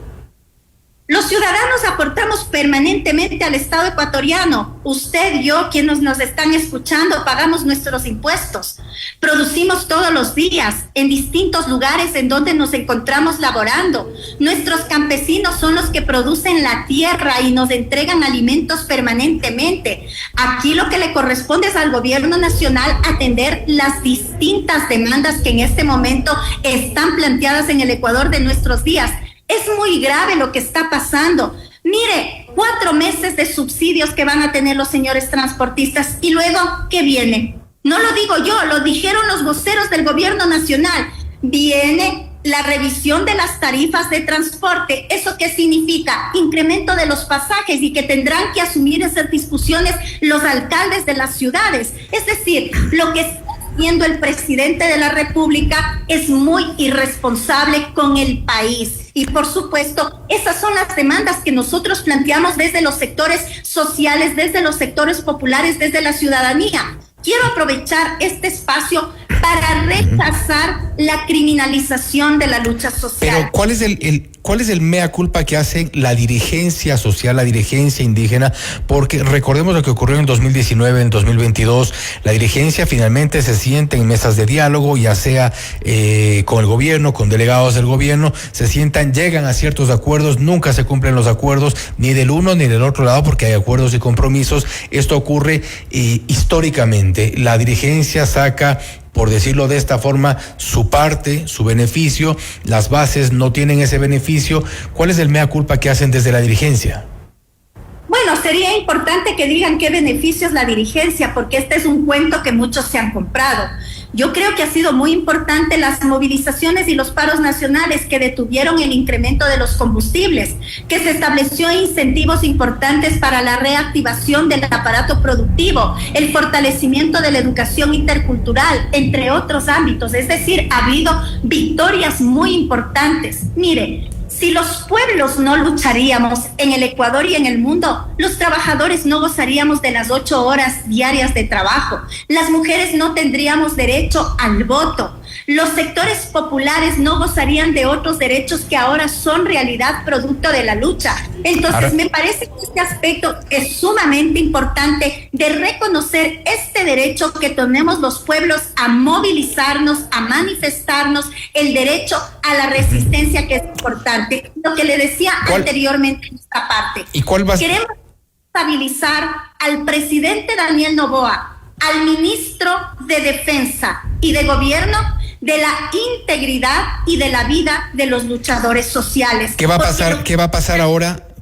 Los ciudadanos aportamos permanentemente al Estado ecuatoriano. Usted, yo, quienes nos están escuchando, pagamos nuestros impuestos. Producimos todos los días en distintos lugares en donde nos encontramos laborando. Nuestros campesinos son los que producen la tierra y nos entregan alimentos permanentemente. Aquí lo que le corresponde es al gobierno nacional atender las distintas demandas que en este momento están planteadas en el Ecuador de nuestros días. Es muy grave lo que está pasando. Mire, 4 meses de subsidios que van a tener los señores transportistas y luego, ¿qué viene? No lo digo yo, lo dijeron los voceros del gobierno nacional. Viene la revisión de las tarifas de transporte. ¿Eso qué significa? Incremento de los pasajes y que tendrán que asumir esas discusiones los alcaldes de las ciudades. Es decir, lo que está haciendo el presidente de la República es muy irresponsable con el país. Y por supuesto, esas son las demandas que nosotros planteamos desde los sectores sociales, desde los sectores populares, desde la ciudadanía. Quiero aprovechar este espacio para rechazar la criminalización de la lucha social. Pero ¿cuál es el mea culpa que hace la dirigencia social, la dirigencia indígena? Porque recordemos lo que ocurrió en 2019, en 2022, la dirigencia finalmente se sienta en mesas de diálogo, ya sea con el gobierno, con delegados del gobierno, se sientan, llegan a ciertos acuerdos, nunca se cumplen los acuerdos, ni del uno ni del otro lado, porque hay acuerdos y compromisos. Esto ocurre históricamente. La dirigencia saca, por decirlo de esta forma, su parte, su beneficio, las bases no tienen ese beneficio. ¿Cuál es el mea culpa que hacen desde la dirigencia? Bueno, sería importante que digan qué beneficios la dirigencia, porque este es un cuento que muchos se han comprado. Yo creo que ha sido muy importante las movilizaciones y los paros nacionales que detuvieron el incremento de los combustibles, que se estableció incentivos importantes para la reactivación del aparato productivo, el fortalecimiento de la educación intercultural, entre otros ámbitos. Es decir, ha habido victorias muy importantes. Mire, si los pueblos no lucharíamos en el Ecuador y en el mundo, los trabajadores no gozaríamos de las 8 horas diarias de trabajo. Las mujeres no tendríamos derecho al voto. Los sectores populares no gozarían de otros derechos que ahora son realidad producto de la lucha. Entonces, me parece que este aspecto es sumamente importante de reconocer este derecho que tenemos los pueblos a movilizarnos, a manifestarnos, el derecho a la resistencia, que es importante. Lo que le decía anteriormente en esta parte. ¿Y cuál va a ser? Queremos estabilizar al presidente Daniel Noboa, al ministro de Defensa y de Gobierno, de la integridad y de la vida de los luchadores sociales. ¿Qué va a pasar ahora?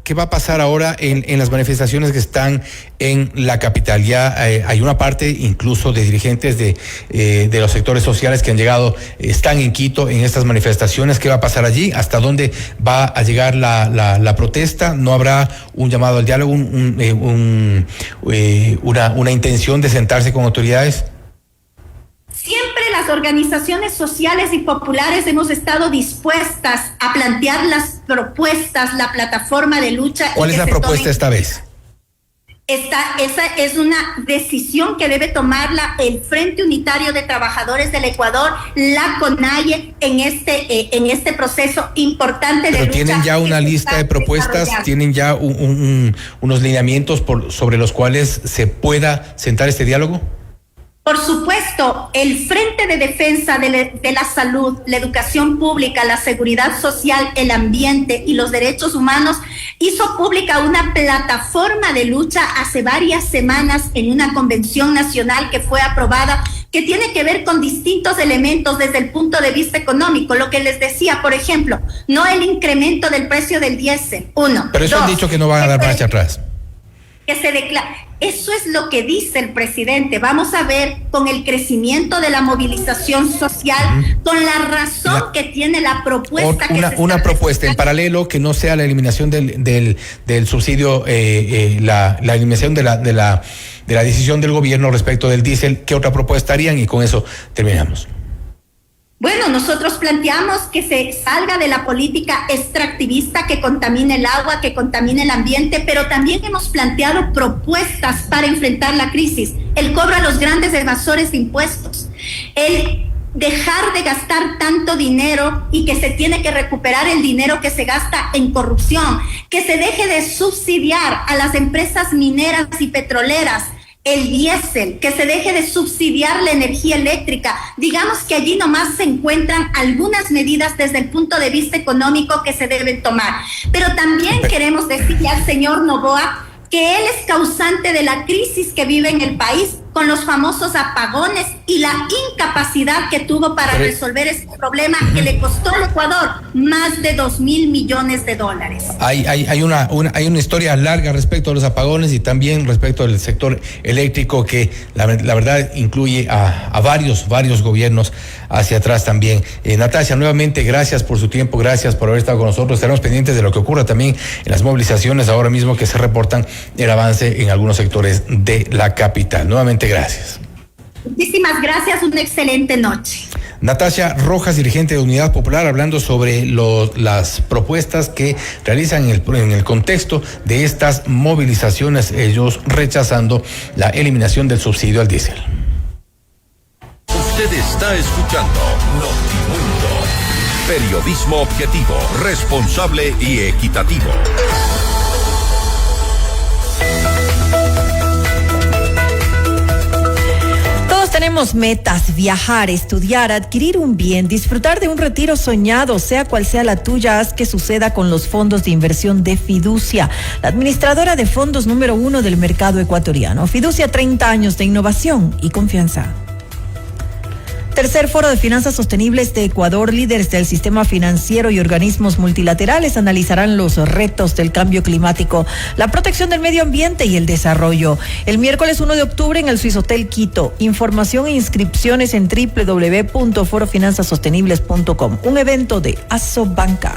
¿Qué va a pasar ahora en las manifestaciones que están en la capital? Ya hay una parte incluso de dirigentes de los sectores sociales que han llegado, están en Quito en estas manifestaciones. ¿Qué va a pasar allí? ¿Hasta dónde va a llegar la protesta? ¿No habrá un llamado al diálogo, una intención de sentarse con autoridades? Siempre las organizaciones sociales y populares hemos estado dispuestas a plantear las propuestas, la plataforma de lucha. ¿Cuál es la propuesta esta vez? Esa es una decisión que debe tomarla el Frente Unitario de Trabajadores del Ecuador, la CONAIE, en este proceso importante de lucha. ¿Pero tienen ya una lista de propuestas? ¿Tienen ya unos lineamientos sobre los cuales se pueda sentar este diálogo? Por supuesto, el Frente de Defensa de la Salud, la Educación Pública, la Seguridad Social, el Ambiente y los Derechos Humanos hizo pública una plataforma de lucha hace varias semanas en una convención nacional que fue aprobada, que tiene que ver con distintos elementos desde el punto de vista económico. Lo que les decía, por ejemplo, no el incremento del precio del diésel, uno. Pero eso han dicho que no van a dar marcha atrás. Que se declara. Eso es lo que dice el presidente. Vamos a ver con el crecimiento de la movilización social, con la razón que tiene la propuesta. Una propuesta en paralelo que no sea la eliminación del subsidio, la eliminación de la decisión del gobierno respecto del diésel. ¿Qué otra propuesta harían? Y con eso terminamos. Bueno, nosotros planteamos que se salga de la política extractivista que contamina el agua, que contamina el ambiente, pero también hemos planteado propuestas para enfrentar la crisis. El cobro a los grandes evasores de impuestos, el dejar de gastar tanto dinero y que se tiene que recuperar el dinero que se gasta en corrupción, que se deje de subsidiar a las empresas mineras y petroleras el diésel, que se deje de subsidiar la energía eléctrica. Digamos que allí nomás se encuentran algunas medidas desde el punto de vista económico que se deben tomar. Pero también queremos decirle al señor Noboa que él es causante de la crisis que vive en el país con los famosos apagones y la incapacidad que tuvo para resolver este problema que le costó al Ecuador más de $2.000 millones. Hay una historia larga respecto a los apagones y también respecto al sector eléctrico que la verdad incluye a varios gobiernos hacia atrás también. Natalia, nuevamente gracias por su tiempo, gracias por haber estado con nosotros. Estaremos pendientes de lo que ocurra también en las movilizaciones ahora mismo que se reportan el avance en algunos sectores de la capital. Nuevamente gracias. Muchísimas gracias, una excelente noche. Natalia Rojas, dirigente de Unidad Popular, hablando sobre las propuestas que realizan en el contexto de estas movilizaciones, ellos rechazando la eliminación del subsidio al diésel. Usted está escuchando Notimundo. Periodismo objetivo, responsable y equitativo. Tenemos metas: viajar, estudiar, adquirir un bien, disfrutar de un retiro soñado, sea cual sea la tuya. Haz que suceda con los fondos de inversión de Fiducia, la administradora de fondos número 1 del mercado ecuatoriano. Fiducia, 30 años de innovación y confianza. Tercer Foro de Finanzas Sostenibles de Ecuador. Líderes del sistema financiero y organismos multilaterales analizarán los retos del cambio climático, la protección del medio ambiente y el desarrollo. El miércoles 1 de octubre en el Swissotel Quito. Información e inscripciones en www.forofinanzasostenibles.com. Un evento de Asobanca.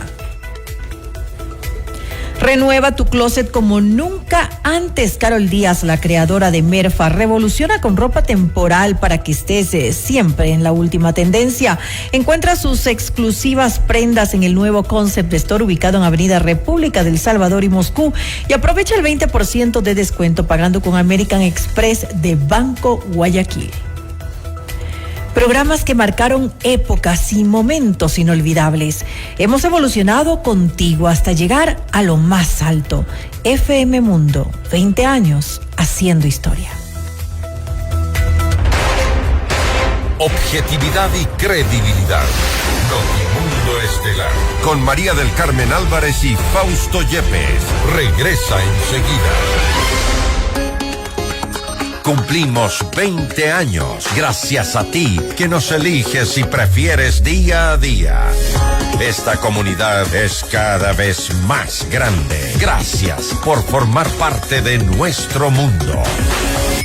Renueva tu closet como nunca antes. Carol Díaz, la creadora de Merfa, revoluciona con ropa temporal para que estés siempre en la última tendencia. Encuentra sus exclusivas prendas en el nuevo Concept Store ubicado en Avenida República del Salvador y Moscú, y aprovecha el 20% de descuento pagando con American Express de Banco Guayaquil. Programas que marcaron épocas y momentos inolvidables. Hemos evolucionado contigo hasta llegar a lo más alto. FM Mundo, 20 años haciendo historia. Objetividad y credibilidad. Notimundo Estelar. Con María del Carmen Álvarez y Fausto Yepes. Regresa enseguida. Cumplimos 20 años gracias a ti que nos eliges y prefieres día a día. Esta comunidad es cada vez más grande. Gracias por formar parte de nuestro mundo.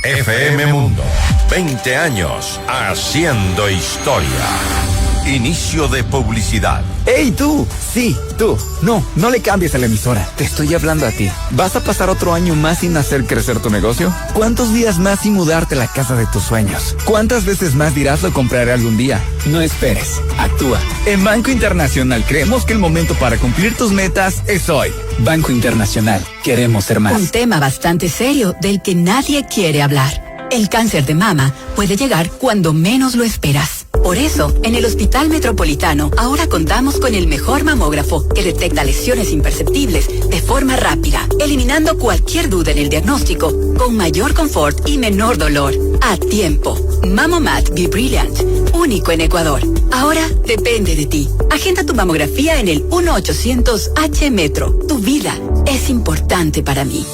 FM Mundo, 20 años haciendo historia. Inicio de publicidad. ¡Ey, tú! Sí, tú. No le cambies a la emisora. Te estoy hablando a ti. ¿Vas a pasar otro año más sin hacer crecer tu negocio? ¿Cuántos días más sin mudarte a la casa de tus sueños? ¿Cuántas veces más dirás lo compraré algún día? No esperes. Actúa. En Banco Internacional creemos que el momento para cumplir tus metas es hoy. Banco Internacional. Queremos ser más. Un tema bastante serio del que nadie quiere hablar. El cáncer de mama puede llegar cuando menos lo esperas. Por eso, en el Hospital Metropolitano ahora contamos con el mejor mamógrafo que detecta lesiones imperceptibles de forma rápida, eliminando cualquier duda en el diagnóstico, con mayor confort y menor dolor. A tiempo. Mamomat Be Brilliant, único en Ecuador. Ahora depende de ti. Agenda tu mamografía en el 1-800-H-Metro. Tu vida es importante para mí.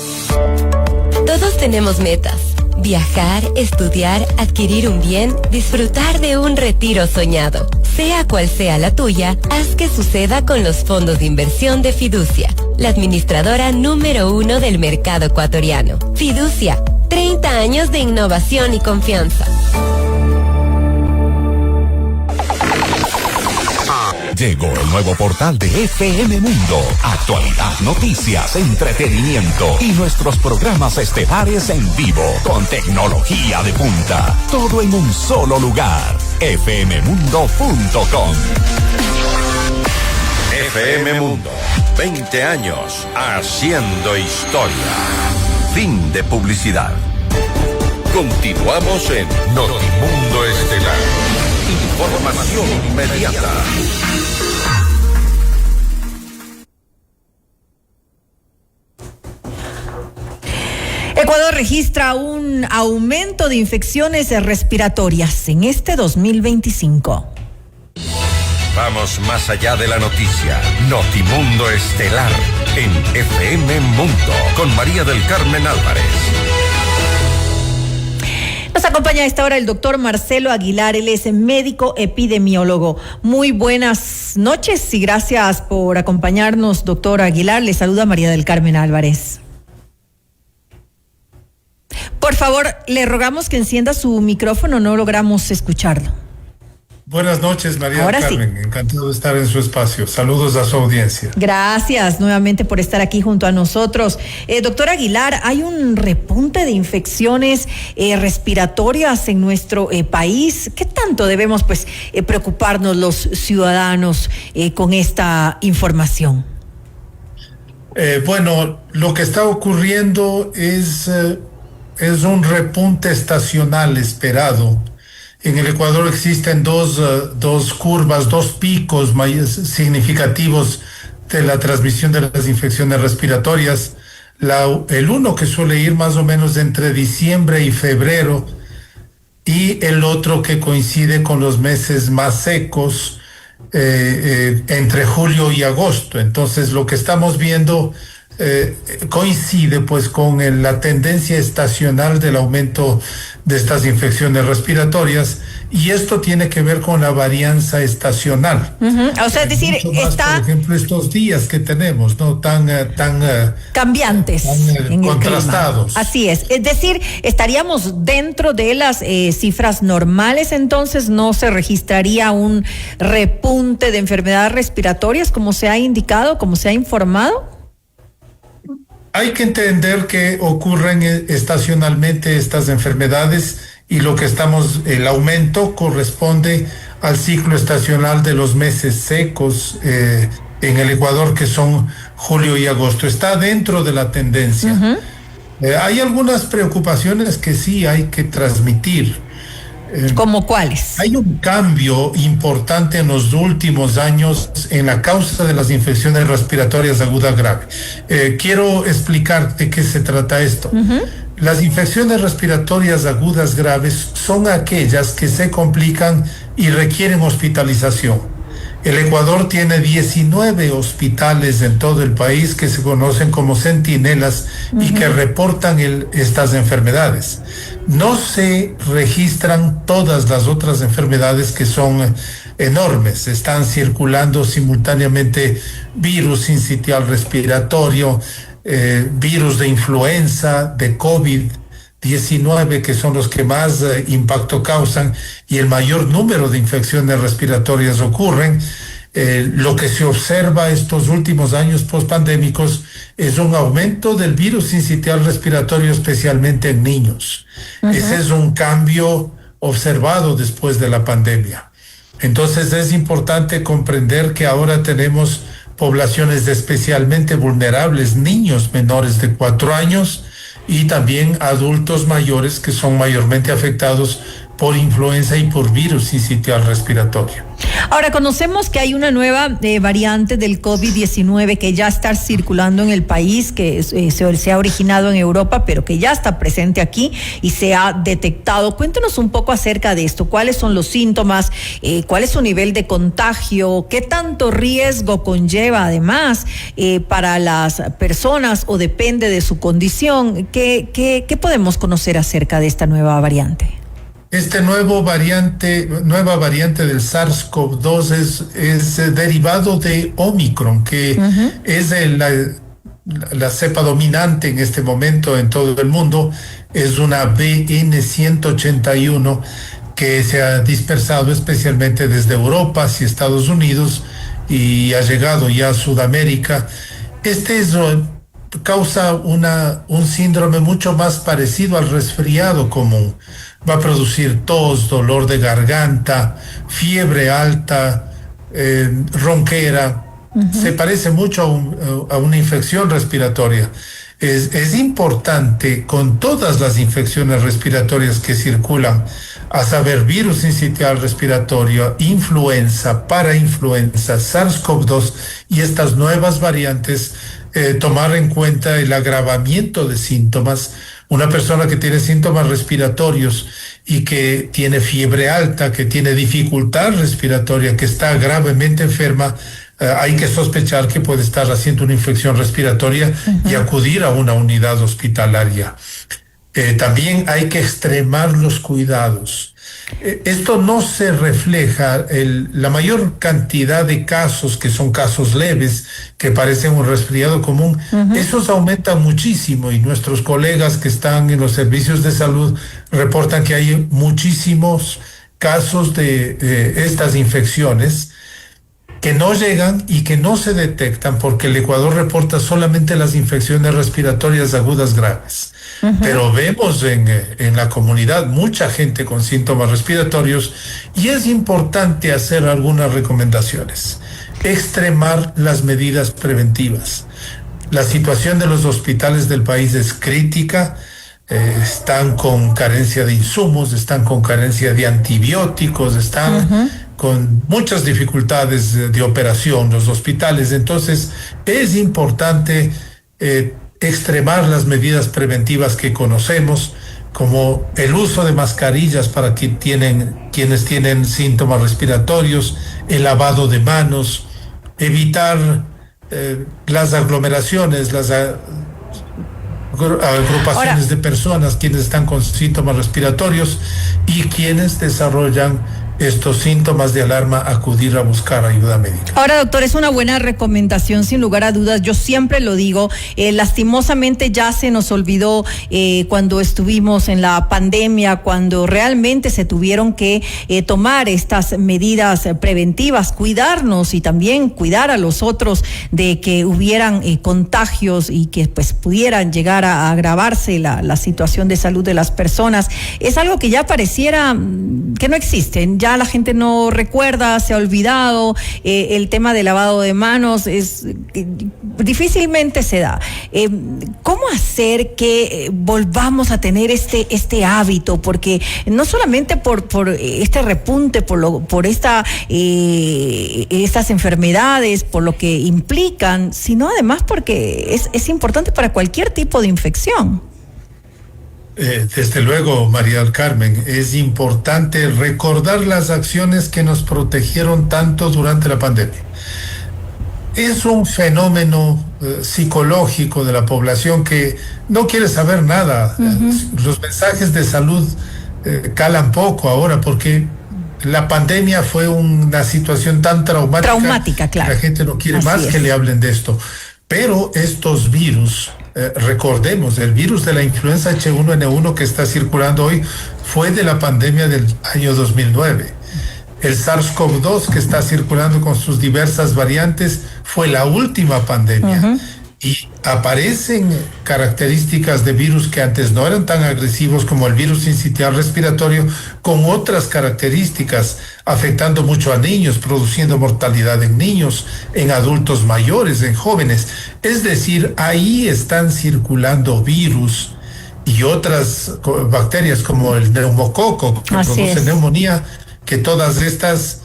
Todos tenemos metas. Viajar, estudiar, adquirir un bien, disfrutar de un retiro soñado. Sea cual sea la tuya, haz que suceda con los fondos de inversión de Fiducia, la administradora número 1 del mercado ecuatoriano. Fiducia, 30 años de innovación y confianza. Llegó el nuevo portal de FM Mundo. Actualidad, noticias, entretenimiento y nuestros programas estelares en vivo con tecnología de punta. Todo en un solo lugar. fmmundo.com. FM Mundo, 20 años haciendo historia. Fin de publicidad. Continuamos en Notimundo Estelar. Información inmediata. Ecuador registra un aumento de infecciones respiratorias en este 2025. Vamos más allá de la noticia. Notimundo Estelar en FM Mundo con María del Carmen Álvarez. Nos acompaña a esta hora el doctor Marcelo Aguilar, él es médico epidemiólogo. Muy buenas noches y gracias por acompañarnos, doctor Aguilar. Le saluda María del Carmen Álvarez. Por favor, le rogamos que encienda su micrófono, no logramos escucharlo. Buenas noches, María Ahora Carmen. Sí. Encantado de estar en su espacio. Saludos a su audiencia. Gracias nuevamente por estar aquí junto a nosotros. Doctor Aguilar, hay un repunte de infecciones respiratorias en nuestro país. ¿Qué tanto debemos preocuparnos los ciudadanos con esta información? Bueno, lo que está ocurriendo es un repunte estacional esperado. En el Ecuador existen dos curvas, dos picos significativos de la transmisión de las infecciones respiratorias. El uno que suele ir más o menos entre diciembre y febrero, y el otro que coincide con los meses más secos, entre julio y agosto. Entonces lo que estamos viendo coincide pues con la tendencia estacional del aumento de estas infecciones respiratorias, y esto tiene que ver con la varianza estacional. O sea, es decir, está, por ejemplo, estos días que tenemos, ¿no? Tan cambiantes, tan contrastados. Así es decir, estaríamos dentro de las cifras normales, entonces no se registraría un repunte de enfermedades respiratorias como se ha indicado, como se ha informado. Hay que entender que ocurren estacionalmente estas enfermedades, y lo que el aumento corresponde al ciclo estacional de los meses secos en el Ecuador, que son julio y agosto. Está dentro de la tendencia. Hay algunas preocupaciones que sí hay que transmitir. ¿Cómo cuáles? Hay un cambio importante en los últimos años en la causa de las infecciones respiratorias agudas graves. Quiero explicar de qué se trata esto. Las infecciones respiratorias agudas graves son aquellas que se complican y requieren hospitalización. El Ecuador tiene 19 hospitales en todo el país que se conocen como centinelas y que reportan estas enfermedades. No se registran todas las otras enfermedades, que son enormes. Están circulando simultáneamente virus sincitial respiratorio, virus de influenza, de COVID-19, que son los que más impacto causan y el mayor número de infecciones respiratorias ocurren. Lo que se observa estos últimos años pospandémicos es un aumento del virus sincitial respiratorio, especialmente en niños. Ese es un cambio observado después de la pandemia. Entonces es importante comprender que ahora tenemos poblaciones especialmente vulnerables, niños menores de 4 años y también adultos mayores, que son mayormente afectados por influenza y por virus sincitial respiratorio. Ahora, conocemos que hay una nueva variante del COVID-19 que ya está circulando en el país, que se ha originado en Europa, pero que ya está presente aquí y se ha detectado. Cuéntanos un poco acerca de esto. ¿Cuáles son los síntomas? ¿Cuál es su nivel de contagio? ¿Qué tanto riesgo conlleva además para las personas, o depende de su condición? ¿Qué podemos conocer acerca de esta nueva variante? Este nueva variante del SARS-CoV-2 es derivado de Omicron, que es la cepa dominante en este momento en todo el mundo. Es una BN181 que se ha dispersado especialmente desde Europa hacia Estados Unidos y ha llegado ya a Sudamérica. Causa un síndrome mucho más parecido al resfriado común. Va a producir tos, dolor de garganta, fiebre alta, ronquera. Se parece mucho a una infección respiratoria. Es importante con todas las infecciones respiratorias que circulan, a saber, virus sincitial respiratorio, influenza, parainfluenza, SARS-CoV-2 y estas nuevas variantes, tomar en cuenta el agravamiento de síntomas. Una persona que tiene síntomas respiratorios y que tiene fiebre alta, que tiene dificultad respiratoria, que está gravemente enferma, hay que sospechar que puede estar haciendo una infección respiratoria y acudir a una unidad hospitalaria. También hay que extremar los cuidados. Esto no se refleja, la mayor cantidad de casos que son casos leves, que parecen un resfriado común, esos aumentan muchísimo y nuestros colegas que están en los servicios de salud reportan que hay muchísimos casos de estas infecciones que no llegan y que no se detectan porque el Ecuador reporta solamente las infecciones respiratorias agudas graves. Pero vemos en la comunidad mucha gente con síntomas respiratorios y es importante hacer algunas recomendaciones. Extremar las medidas preventivas. La situación de los hospitales del país es crítica. Están con carencia de insumos, están con carencia de antibióticos, están con muchas dificultades de operación los hospitales. Entonces es importante extremar las medidas preventivas que conocemos, como el uso de mascarillas para quienes tienen síntomas respiratorios, el lavado de manos, evitar las aglomeraciones, las agrupaciones de personas quienes están con síntomas respiratorios y quienes desarrollan estos síntomas de alarma, acudir a buscar ayuda médica. Ahora, doctor, es una buena recomendación, sin lugar a dudas. Yo siempre lo digo, lastimosamente ya se nos olvidó cuando estuvimos en la pandemia, cuando realmente se tuvieron que tomar estas medidas preventivas, cuidarnos y también cuidar a los otros de que hubieran contagios y que pues pudieran llegar a agravarse la situación de salud de las personas. Es algo que ya pareciera que no existe. Ya la gente no recuerda, se ha olvidado. El tema del lavado de manos difícilmente se da. ¿Cómo hacer que volvamos a tener este hábito? Porque no solamente por este repunte, por estas enfermedades, por lo que implican, sino además porque es importante para cualquier tipo de infección. Desde luego, María del Carmen, es importante recordar las acciones que nos protegieron tanto durante la pandemia. Es un fenómeno psicológico de la población que no quiere saber nada. Los mensajes de salud calan poco ahora porque la pandemia fue una situación tan traumática, claro. La gente no quiere más que le hablen de esto. Pero estos virus, recordemos, el virus de la influenza H1N1 que está circulando hoy fue de la pandemia del año 2009. El SARS-CoV-2 que está circulando con sus diversas variantes fue la última pandemia. Y aparecen características de virus que antes no eran tan agresivos como el virus sincitial respiratorio, con otras características afectando mucho a niños, produciendo mortalidad en niños, en adultos mayores, en jóvenes. Es decir, ahí están circulando virus y otras bacterias como el neumococo que produce neumonía, que todas estas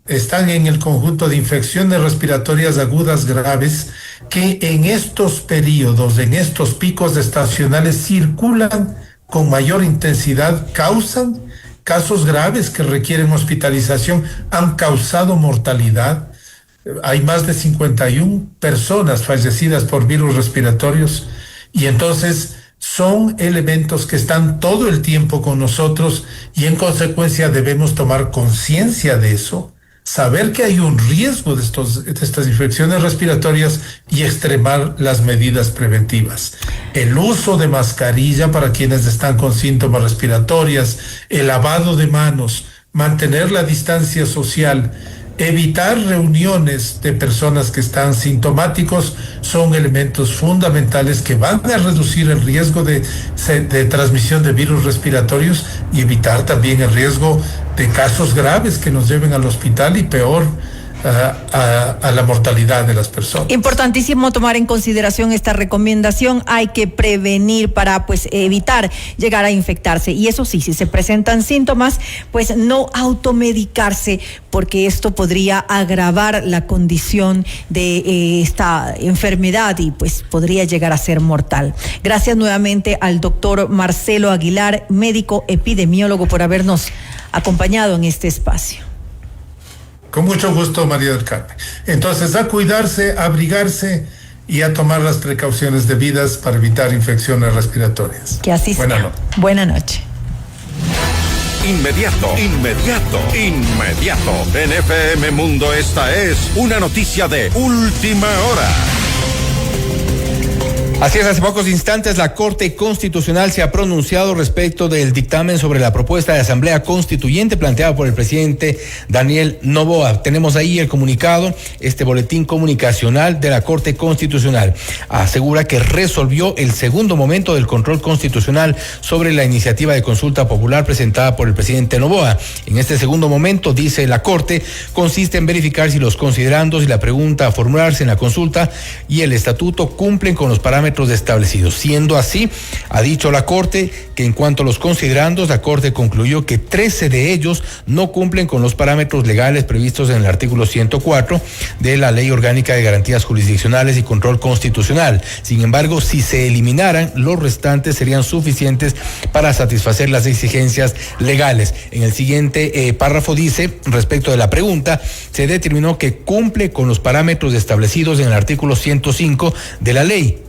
están en el conjunto de infecciones respiratorias agudas graves que en estos periodos, en estos picos estacionales circulan con mayor intensidad, causan casos graves que requieren hospitalización, han causado mortalidad. Hay más de 51 personas fallecidas por virus respiratorios y entonces son elementos que están todo el tiempo con nosotros y en consecuencia debemos tomar conciencia de eso, saber que hay un riesgo de estas infecciones respiratorias y extremar las medidas preventivas. El uso de mascarilla para quienes están con síntomas respiratorios, el lavado de manos, mantener la distancia social, evitar reuniones de personas que están sintomáticos son elementos fundamentales que van a reducir el riesgo de transmisión de virus respiratorios y evitar también el riesgo de casos graves que nos lleven al hospital y peor, a la mortalidad de las personas. Importantísimo tomar en consideración esta recomendación. Hay que prevenir para evitar llegar a infectarse, y eso sí, si se presentan síntomas, pues no automedicarse, porque esto podría agravar la condición de esta enfermedad y pues podría llegar a ser mortal. Gracias nuevamente al doctor Marcelo Aguilar, médico epidemiólogo, por habernos acompañado en este espacio. Con mucho gusto, María del Carmen. Entonces, a cuidarse, a abrigarse y a tomar las precauciones debidas para evitar infecciones respiratorias. Que así sea. Buenas noches. Inmediato. En FM Mundo, esta es una noticia de última hora. Así es, hace pocos instantes la Corte Constitucional se ha pronunciado respecto del dictamen sobre la propuesta de Asamblea Constituyente planteada por el presidente Daniel Noboa. Tenemos ahí el comunicado, este boletín comunicacional de la Corte Constitucional. Asegura que resolvió el segundo momento del control constitucional sobre la iniciativa de consulta popular presentada por el presidente Noboa. En este segundo momento, dice la Corte, consiste en verificar si los considerandos y la pregunta a formularse en la consulta y el estatuto cumplen con los parámetros establecidos. Siendo así, ha dicho la Corte que en cuanto a los considerandos, la Corte concluyó que 13 de ellos no cumplen con los parámetros legales previstos en el artículo 104 de la Ley Orgánica de Garantías Jurisdiccionales y Control Constitucional. Sin embargo, si se eliminaran, los restantes serían suficientes para satisfacer las exigencias legales. En el siguiente párrafo dice, respecto de la pregunta, se determinó que cumple con los parámetros establecidos en el artículo 105 de la ley.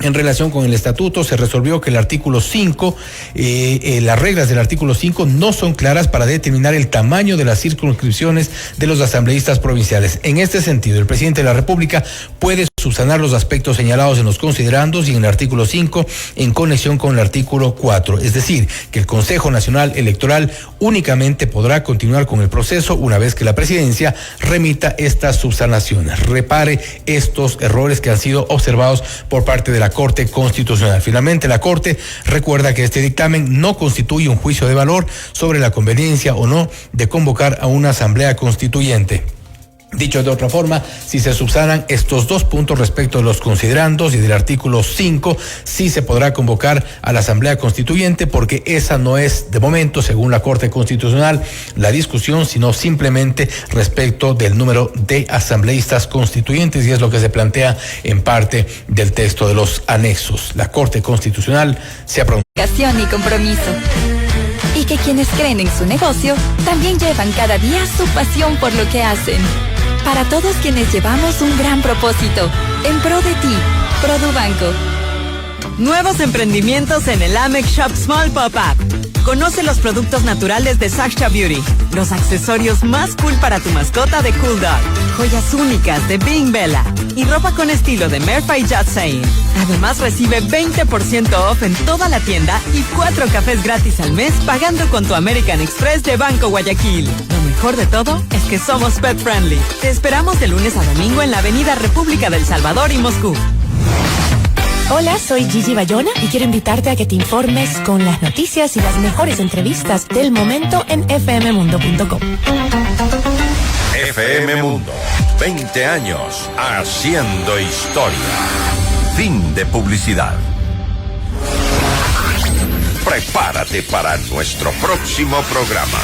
En relación con el estatuto, se resolvió que el artículo 5, las reglas del artículo 5 no son claras para determinar el tamaño de las circunscripciones de los asambleístas provinciales. En este sentido, el presidente de la República puede subsanar los aspectos señalados en los considerandos y en el artículo 5 en conexión con el artículo 4. Es decir, que el Consejo Nacional Electoral únicamente podrá continuar con el proceso una vez que la presidencia remita estas subsanaciones, repare estos errores que han sido observados por parte de la Corte Constitucional. Finalmente, la Corte recuerda que este dictamen no constituye un juicio de valor sobre la conveniencia o no de convocar a una asamblea constituyente. Dicho de otra forma, si se subsanan estos dos puntos respecto de los considerandos y del artículo 5, sí se podrá convocar a la Asamblea Constituyente, porque esa no es, de momento, según la Corte Constitucional, la discusión, sino simplemente respecto del número de asambleístas constituyentes, y es lo que se plantea en parte del texto de los anexos. La Corte Constitucional se ha pronunciado. Y compromiso. Y que quienes creen en su negocio también llevan cada día su pasión por lo que hacen. Para todos quienes llevamos un gran propósito, en pro de ti, Produbanco. Nuevos emprendimientos en el Amex Shop Small Pop-Up. Conoce los productos naturales de Saksha Beauty, los accesorios más cool para tu mascota de Cool Dog, joyas únicas de Being Bella y ropa con estilo de Merfa y Jat Sain. Además, recibe 20% off en toda la tienda y 4 cafés gratis al mes pagando con tu American Express de Banco Guayaquil. Lo mejor de todo es que somos pet friendly. Te esperamos de lunes a domingo en la Avenida República del Salvador y Moscú. Hola, soy Gigi Bayona y quiero invitarte a que te informes con las noticias y las mejores entrevistas del momento en fmmundo.com. FM Mundo, 20 años haciendo historia. Fin de publicidad. Prepárate para nuestro próximo programa.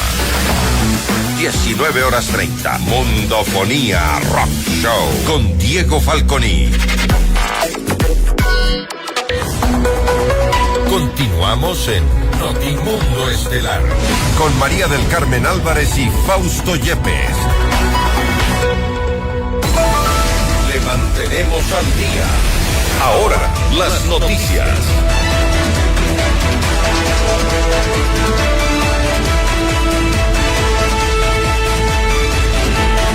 19:30, Mundofonía Rock Show con Diego Falconi. Continuamos en Notimundo Estelar con María del Carmen Álvarez y Fausto Yepes. Le mantenemos al día. Ahora, las noticias.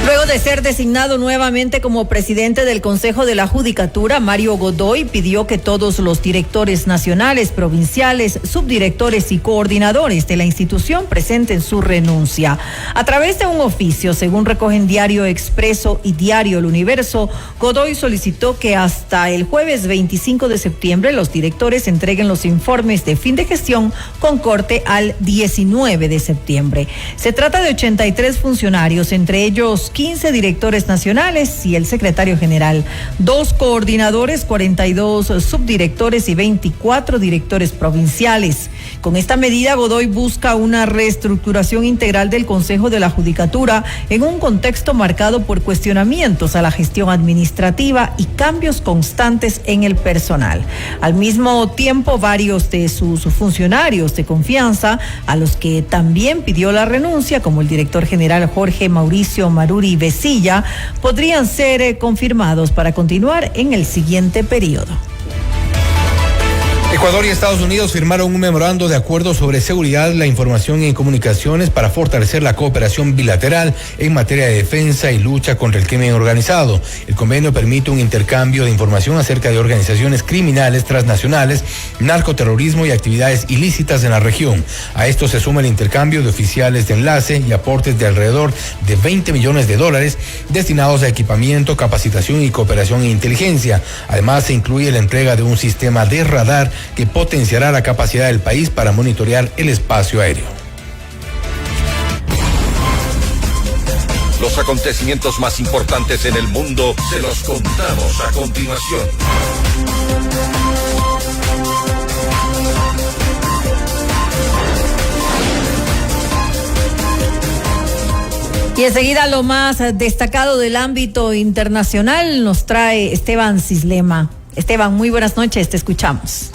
Luego de ser designado nuevamente como presidente del Consejo de la Judicatura, Mario Godoy pidió que todos los directores nacionales, provinciales, subdirectores y coordinadores de la institución presenten su renuncia. A través de un oficio, según recogen Diario Expreso y Diario El Universo, Godoy solicitó que hasta el jueves 25 de septiembre los directores entreguen los informes de fin de gestión con corte al 19 de septiembre. Se trata de 83 funcionarios, entre ellos 15 15 directores nacionales y el secretario general, 2 coordinadores, 42 subdirectores y 24 directores provinciales. Con esta medida, Godoy busca una reestructuración integral del Consejo de la Judicatura en un contexto marcado por cuestionamientos a la gestión administrativa y cambios constantes en el personal. Al mismo tiempo, varios de sus funcionarios de confianza, a los que también pidió la renuncia, como el director general Jorge Mauricio Maruri Besilla, podrían ser confirmados para continuar en el siguiente periodo. Ecuador y Estados Unidos firmaron un memorando de acuerdo sobre seguridad, la información y comunicaciones para fortalecer la cooperación bilateral en materia de defensa y lucha contra el crimen organizado. El convenio permite un intercambio de información acerca de organizaciones criminales transnacionales, narcoterrorismo y actividades ilícitas en la región. A esto se suma el intercambio de oficiales de enlace y aportes de alrededor de $20 millones destinados a equipamiento, capacitación y cooperación en inteligencia. Además, se incluye la entrega de un sistema de radar que potenciará la capacidad del país para monitorear el espacio aéreo. Los acontecimientos más importantes en el mundo se los contamos a continuación. Y enseguida lo más destacado del ámbito internacional nos trae Esteban Cislema. Esteban, muy buenas noches, te escuchamos.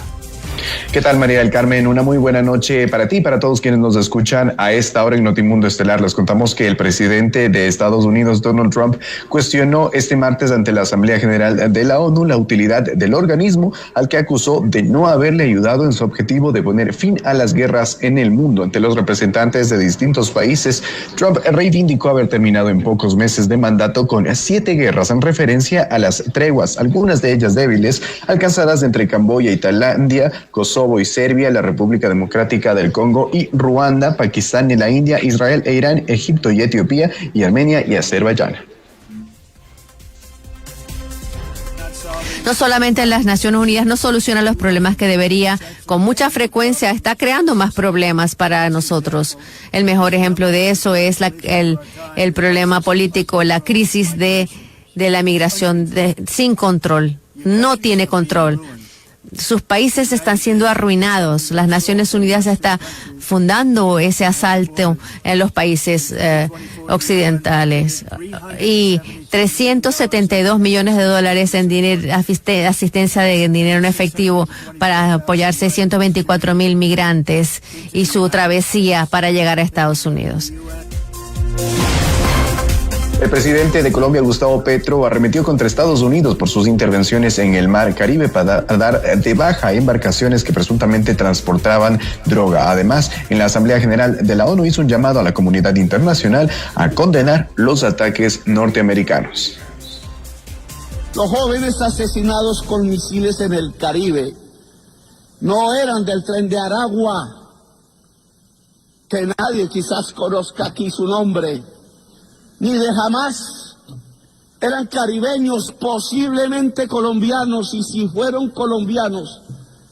¿Qué tal, María del Carmen? Una muy buena noche para ti y para todos quienes nos escuchan a esta hora en Notimundo Estelar. Les contamos que el presidente de Estados Unidos, Donald Trump, cuestionó este martes ante la Asamblea General de la ONU la utilidad del organismo, al que acusó de no haberle ayudado en su objetivo de poner fin a las guerras en el mundo. Ante los representantes de distintos países, Trump reivindicó haber terminado en pocos meses de mandato con 7 guerras, en referencia a las treguas, algunas de ellas débiles, alcanzadas entre Camboya y Tailandia, Kosovo y Serbia, la República Democrática del Congo y Ruanda, Pakistán y la India, Israel e Irán, Egipto y Etiopía, y Armenia y Azerbaiyán. No solamente las Naciones Unidas no soluciona los problemas que debería, con mucha frecuencia está creando más problemas para nosotros. El mejor ejemplo de eso es el problema político, la crisis de la migración sin control. No tiene control. Sus países están siendo arruinados. Las Naciones Unidas está fundando ese asalto en los países occidentales. Y $372 millones en dinero, asistencia de dinero en efectivo para apoyar 624,000 migrantes y su travesía para llegar a Estados Unidos. El presidente de Colombia, Gustavo Petro, arremetió contra Estados Unidos por sus intervenciones en el Mar Caribe para dar de baja a embarcaciones que presuntamente transportaban droga. Además, en la Asamblea General de la ONU hizo un llamado a la comunidad internacional a condenar los ataques norteamericanos. Los jóvenes asesinados con misiles en el Caribe no eran del Tren de Aragua, que nadie quizás conozca aquí su nombre, ni de Hamas. Eran caribeños, posiblemente colombianos, y si fueron colombianos,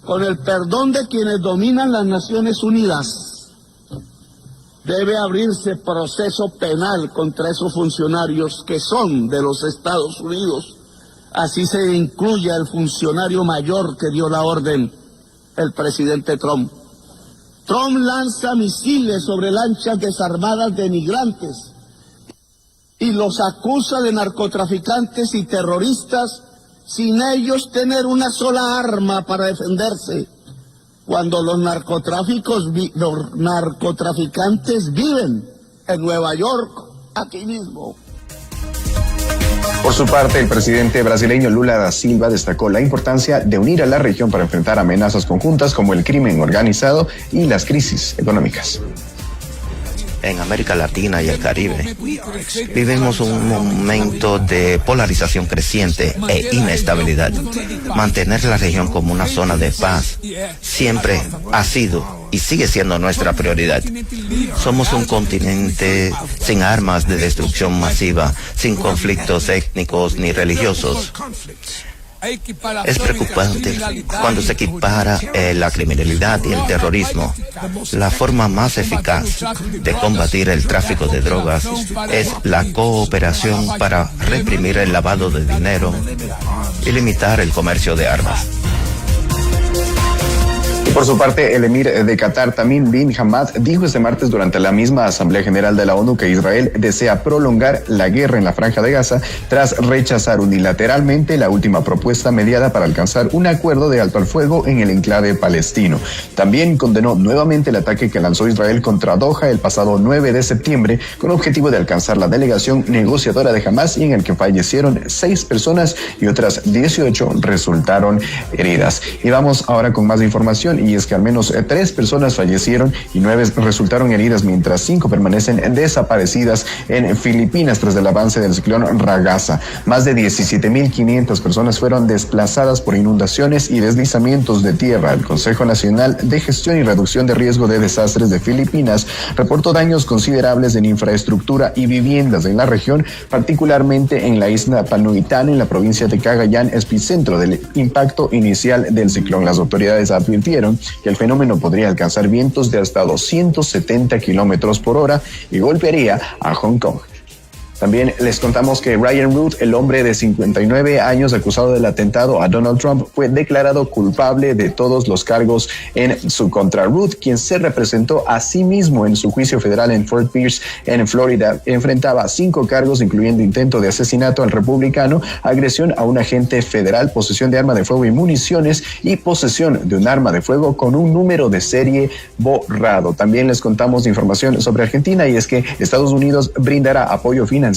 con el perdón de quienes dominan las Naciones Unidas, debe abrirse proceso penal contra esos funcionarios que son de los Estados Unidos. Así se incluye al funcionario mayor que dio la orden, el presidente Trump. Trump lanza misiles sobre lanchas desarmadas de migrantes y los acusa de narcotraficantes y terroristas sin ellos tener una sola arma para defenderse, cuando los narcotraficantes viven en Nueva York, aquí mismo. Por su parte, el presidente brasileño Lula da Silva destacó la importancia de unir a la región para enfrentar amenazas conjuntas como el crimen organizado y las crisis económicas. En América Latina y el Caribe vivimos un momento de polarización creciente e inestabilidad. Mantener la región como una zona de paz siempre ha sido y sigue siendo nuestra prioridad. Somos un continente sin armas de destrucción masiva, sin conflictos étnicos ni religiosos. Es preocupante cuando se equipara la criminalidad y el terrorismo. La forma más eficaz de combatir el tráfico de drogas es la cooperación para reprimir el lavado de dinero y limitar el comercio de armas. Por su parte, el emir de Qatar, Tamim bin Hamad, dijo este martes durante la misma Asamblea General de la ONU que Israel desea prolongar la guerra en la Franja de Gaza tras rechazar unilateralmente la última propuesta mediada para alcanzar un acuerdo de alto al fuego en el enclave palestino. También condenó nuevamente el ataque que lanzó Israel contra Doha el pasado 9 de septiembre con objetivo de alcanzar la delegación negociadora de Hamas y en el que fallecieron 6 personas y otras 18 resultaron heridas. Y vamos ahora con más información. Y es que al menos 3 personas fallecieron y 9 resultaron heridas, mientras 5 permanecen desaparecidas en Filipinas tras el avance del ciclón Ragasa. Más de 17.500 personas fueron desplazadas por inundaciones y deslizamientos de tierra. El Consejo Nacional de Gestión y Reducción de Riesgo de Desastres de Filipinas reportó daños considerables en infraestructura y viviendas en la región, particularmente en la isla Panuitán, en la provincia de Cagayán, epicentro del impacto inicial del ciclón. Las autoridades advirtieron que el fenómeno podría alcanzar vientos de hasta 270 kilómetros por hora y golpearía a Hong Kong. También les contamos que Ryan Root, el hombre de 59 años acusado del atentado a Donald Trump, fue declarado culpable de todos los cargos en su contra. Root, quien se representó a sí mismo en su juicio federal en Fort Pierce, en Florida, enfrentaba 5 cargos, incluyendo intento de asesinato al republicano, agresión a un agente federal, posesión de arma de fuego y municiones y posesión de un arma de fuego con un número de serie borrado. También les contamos información sobre Argentina, y es que Estados Unidos brindará apoyo financiero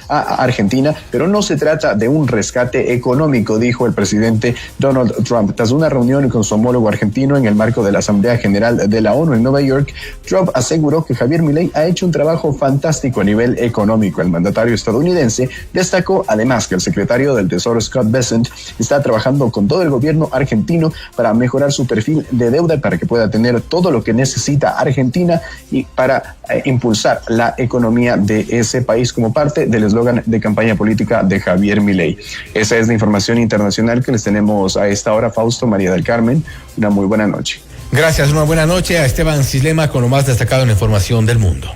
a Argentina, pero no se trata de un rescate económico, dijo el presidente Donald Trump. Tras una reunión con su homólogo argentino en el marco de la Asamblea General de la ONU en Nueva York, Trump aseguró que Javier Milei ha hecho un trabajo fantástico a nivel económico. El mandatario estadounidense destacó además que el secretario del Tesoro, Scott Bessent, está trabajando con todo el gobierno argentino para mejorar su perfil de deuda para que pueda tener todo lo que necesita Argentina y para impulsar la economía de ese país como parte del eslogan de campaña política de Javier Milei. Esa es la información internacional que les tenemos a esta hora. Fausto, María del Carmen, una muy buena noche. Gracias, una buena noche a Esteban Cislema con lo más destacado en la información del mundo.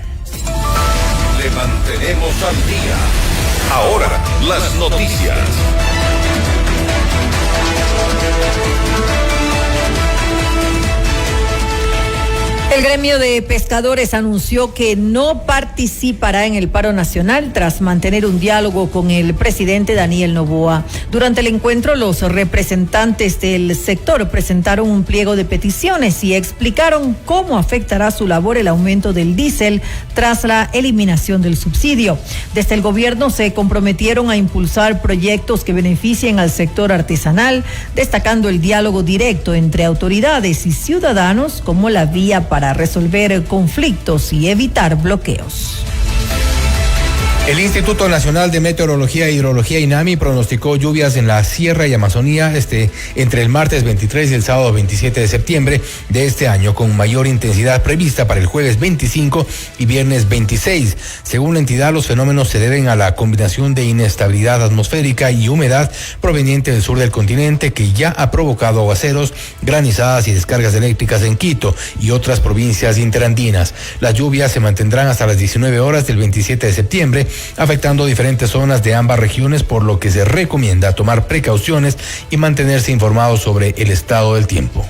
Le mantenemos al día. Ahora, las noticias. El gremio de pescadores anunció que no participará en el paro nacional tras mantener un diálogo con el presidente Daniel Noboa. Durante el encuentro, los representantes del sector presentaron un pliego de peticiones y explicaron cómo afectará su labor el aumento del diésel tras la eliminación del subsidio. Desde el gobierno se comprometieron a impulsar proyectos que beneficien al sector artesanal, destacando el diálogo directo entre autoridades y ciudadanos como la vía para resolver conflictos y evitar bloqueos. El Instituto Nacional de Meteorología e Hidrología, INAMI, pronosticó lluvias en la Sierra y Amazonía entre el martes 23 y el sábado 27 de septiembre de este año, con mayor intensidad prevista para el jueves 25 y viernes 26. Según la entidad, los fenómenos se deben a la combinación de inestabilidad atmosférica y humedad proveniente del sur del continente, que ya ha provocado aguaceros, granizadas y descargas eléctricas en Quito y otras provincias interandinas. Las lluvias se mantendrán hasta las 19 horas del 27 de septiembre, afectando diferentes zonas de ambas regiones, por lo que se recomienda tomar precauciones y mantenerse informados sobre el estado del tiempo.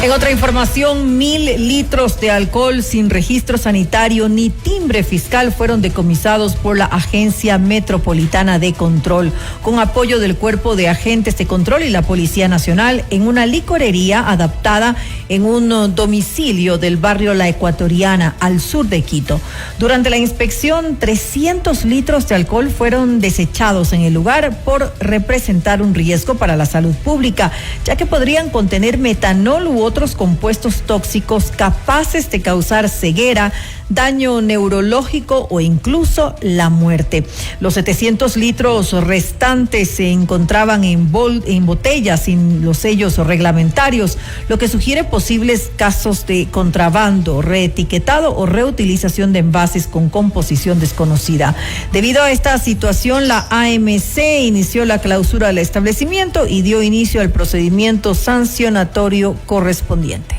En otra información, 1,000 litros de alcohol sin registro sanitario ni timbre fiscal fueron decomisados por la Agencia Metropolitana de Control, con apoyo del Cuerpo de Agentes de Control y la Policía Nacional, en una licorería adaptada en un domicilio del barrio La Ecuatoriana, al sur de Quito. Durante la inspección, 300 litros de alcohol fueron desechados en el lugar por representar un riesgo para la salud pública, ya que podrían contener metanol u otros compuestos tóxicos capaces de causar ceguera, daño neurológico o incluso la muerte. Los 700 litros restantes se encontraban en botellas sin los sellos reglamentarios, lo que sugiere posibles casos de contrabando, reetiquetado o reutilización de envases con composición desconocida. Debido a esta situación, la AMC inició la clausura del establecimiento y dio inicio al procedimiento sancionatorio correspondiente.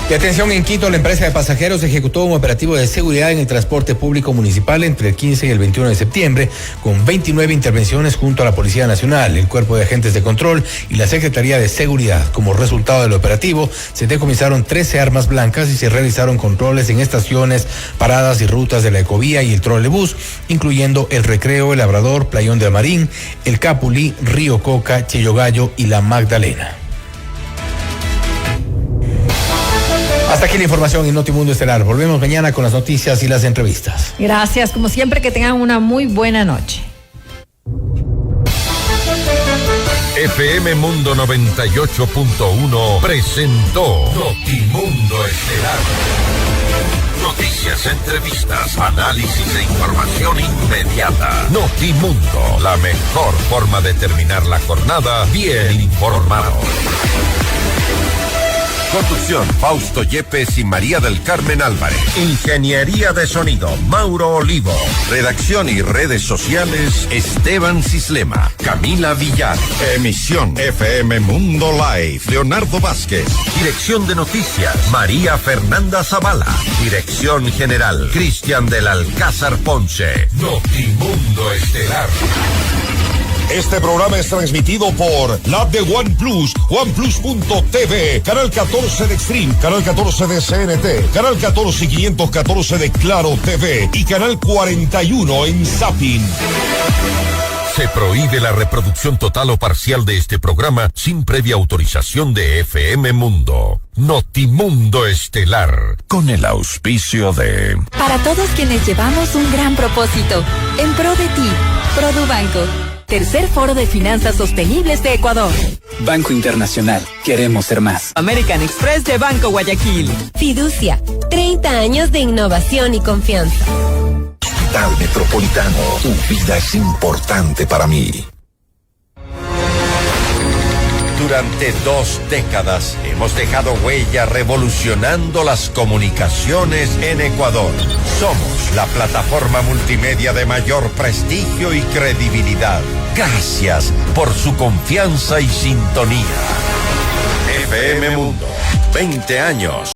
Y atención, en Quito, la empresa de pasajeros ejecutó un operativo de seguridad en el transporte público municipal entre el 15 y el 21 de septiembre, con 29 intervenciones junto a la Policía Nacional, el Cuerpo de Agentes de Control y la Secretaría de Seguridad. Como resultado del operativo, se decomisaron 13 armas blancas y se realizaron controles en estaciones, paradas y rutas de la Ecovía y el trolebús, incluyendo el Recreo, el Labrador, Playón del Marín, el Capulí, Río Coca, Chillogallo y la Magdalena. Hasta aquí la información en Notimundo Estelar. Volvemos mañana con las noticias y las entrevistas. Gracias, como siempre, que tengan una muy buena noche. FM Mundo 98.1 presentó Notimundo Estelar. Noticias, entrevistas, análisis e información inmediata. Notimundo, la mejor forma de terminar la jornada bien informado. Conducción, Fausto Yepes y María del Carmen Álvarez. Ingeniería de sonido, Mauro Olivo. Redacción y redes sociales, Esteban Cislema, Camila Villar. Emisión FM Mundo Live, Leonardo Vázquez. Dirección de noticias, María Fernanda Zavala. Dirección general, Cristian del Alcázar Ponce. Notimundo Estelar. Este programa es transmitido por la app de OnePlus, OnePlus.tv, Canal 14 de Extreme, Canal 14 de CNT, Canal 14 y 514 de Claro TV y Canal 41 en Zapping. Se prohíbe la reproducción total o parcial de este programa sin previa autorización de FM Mundo. Notimundo Estelar, con el auspicio de... Para todos quienes llevamos un gran propósito, en pro de ti, Produbanco. Tercer Foro de Finanzas Sostenibles de Ecuador. Banco Internacional, queremos ser más. American Express de Banco Guayaquil. Fiducia, 30 años de innovación y confianza. Hospital Metropolitano, tu vida es importante para mí. Durante 2 décadas hemos dejado huella revolucionando las comunicaciones en Ecuador. Somos la plataforma multimedia de mayor prestigio y credibilidad. Gracias por su confianza y sintonía. FM Mundo, 20 años.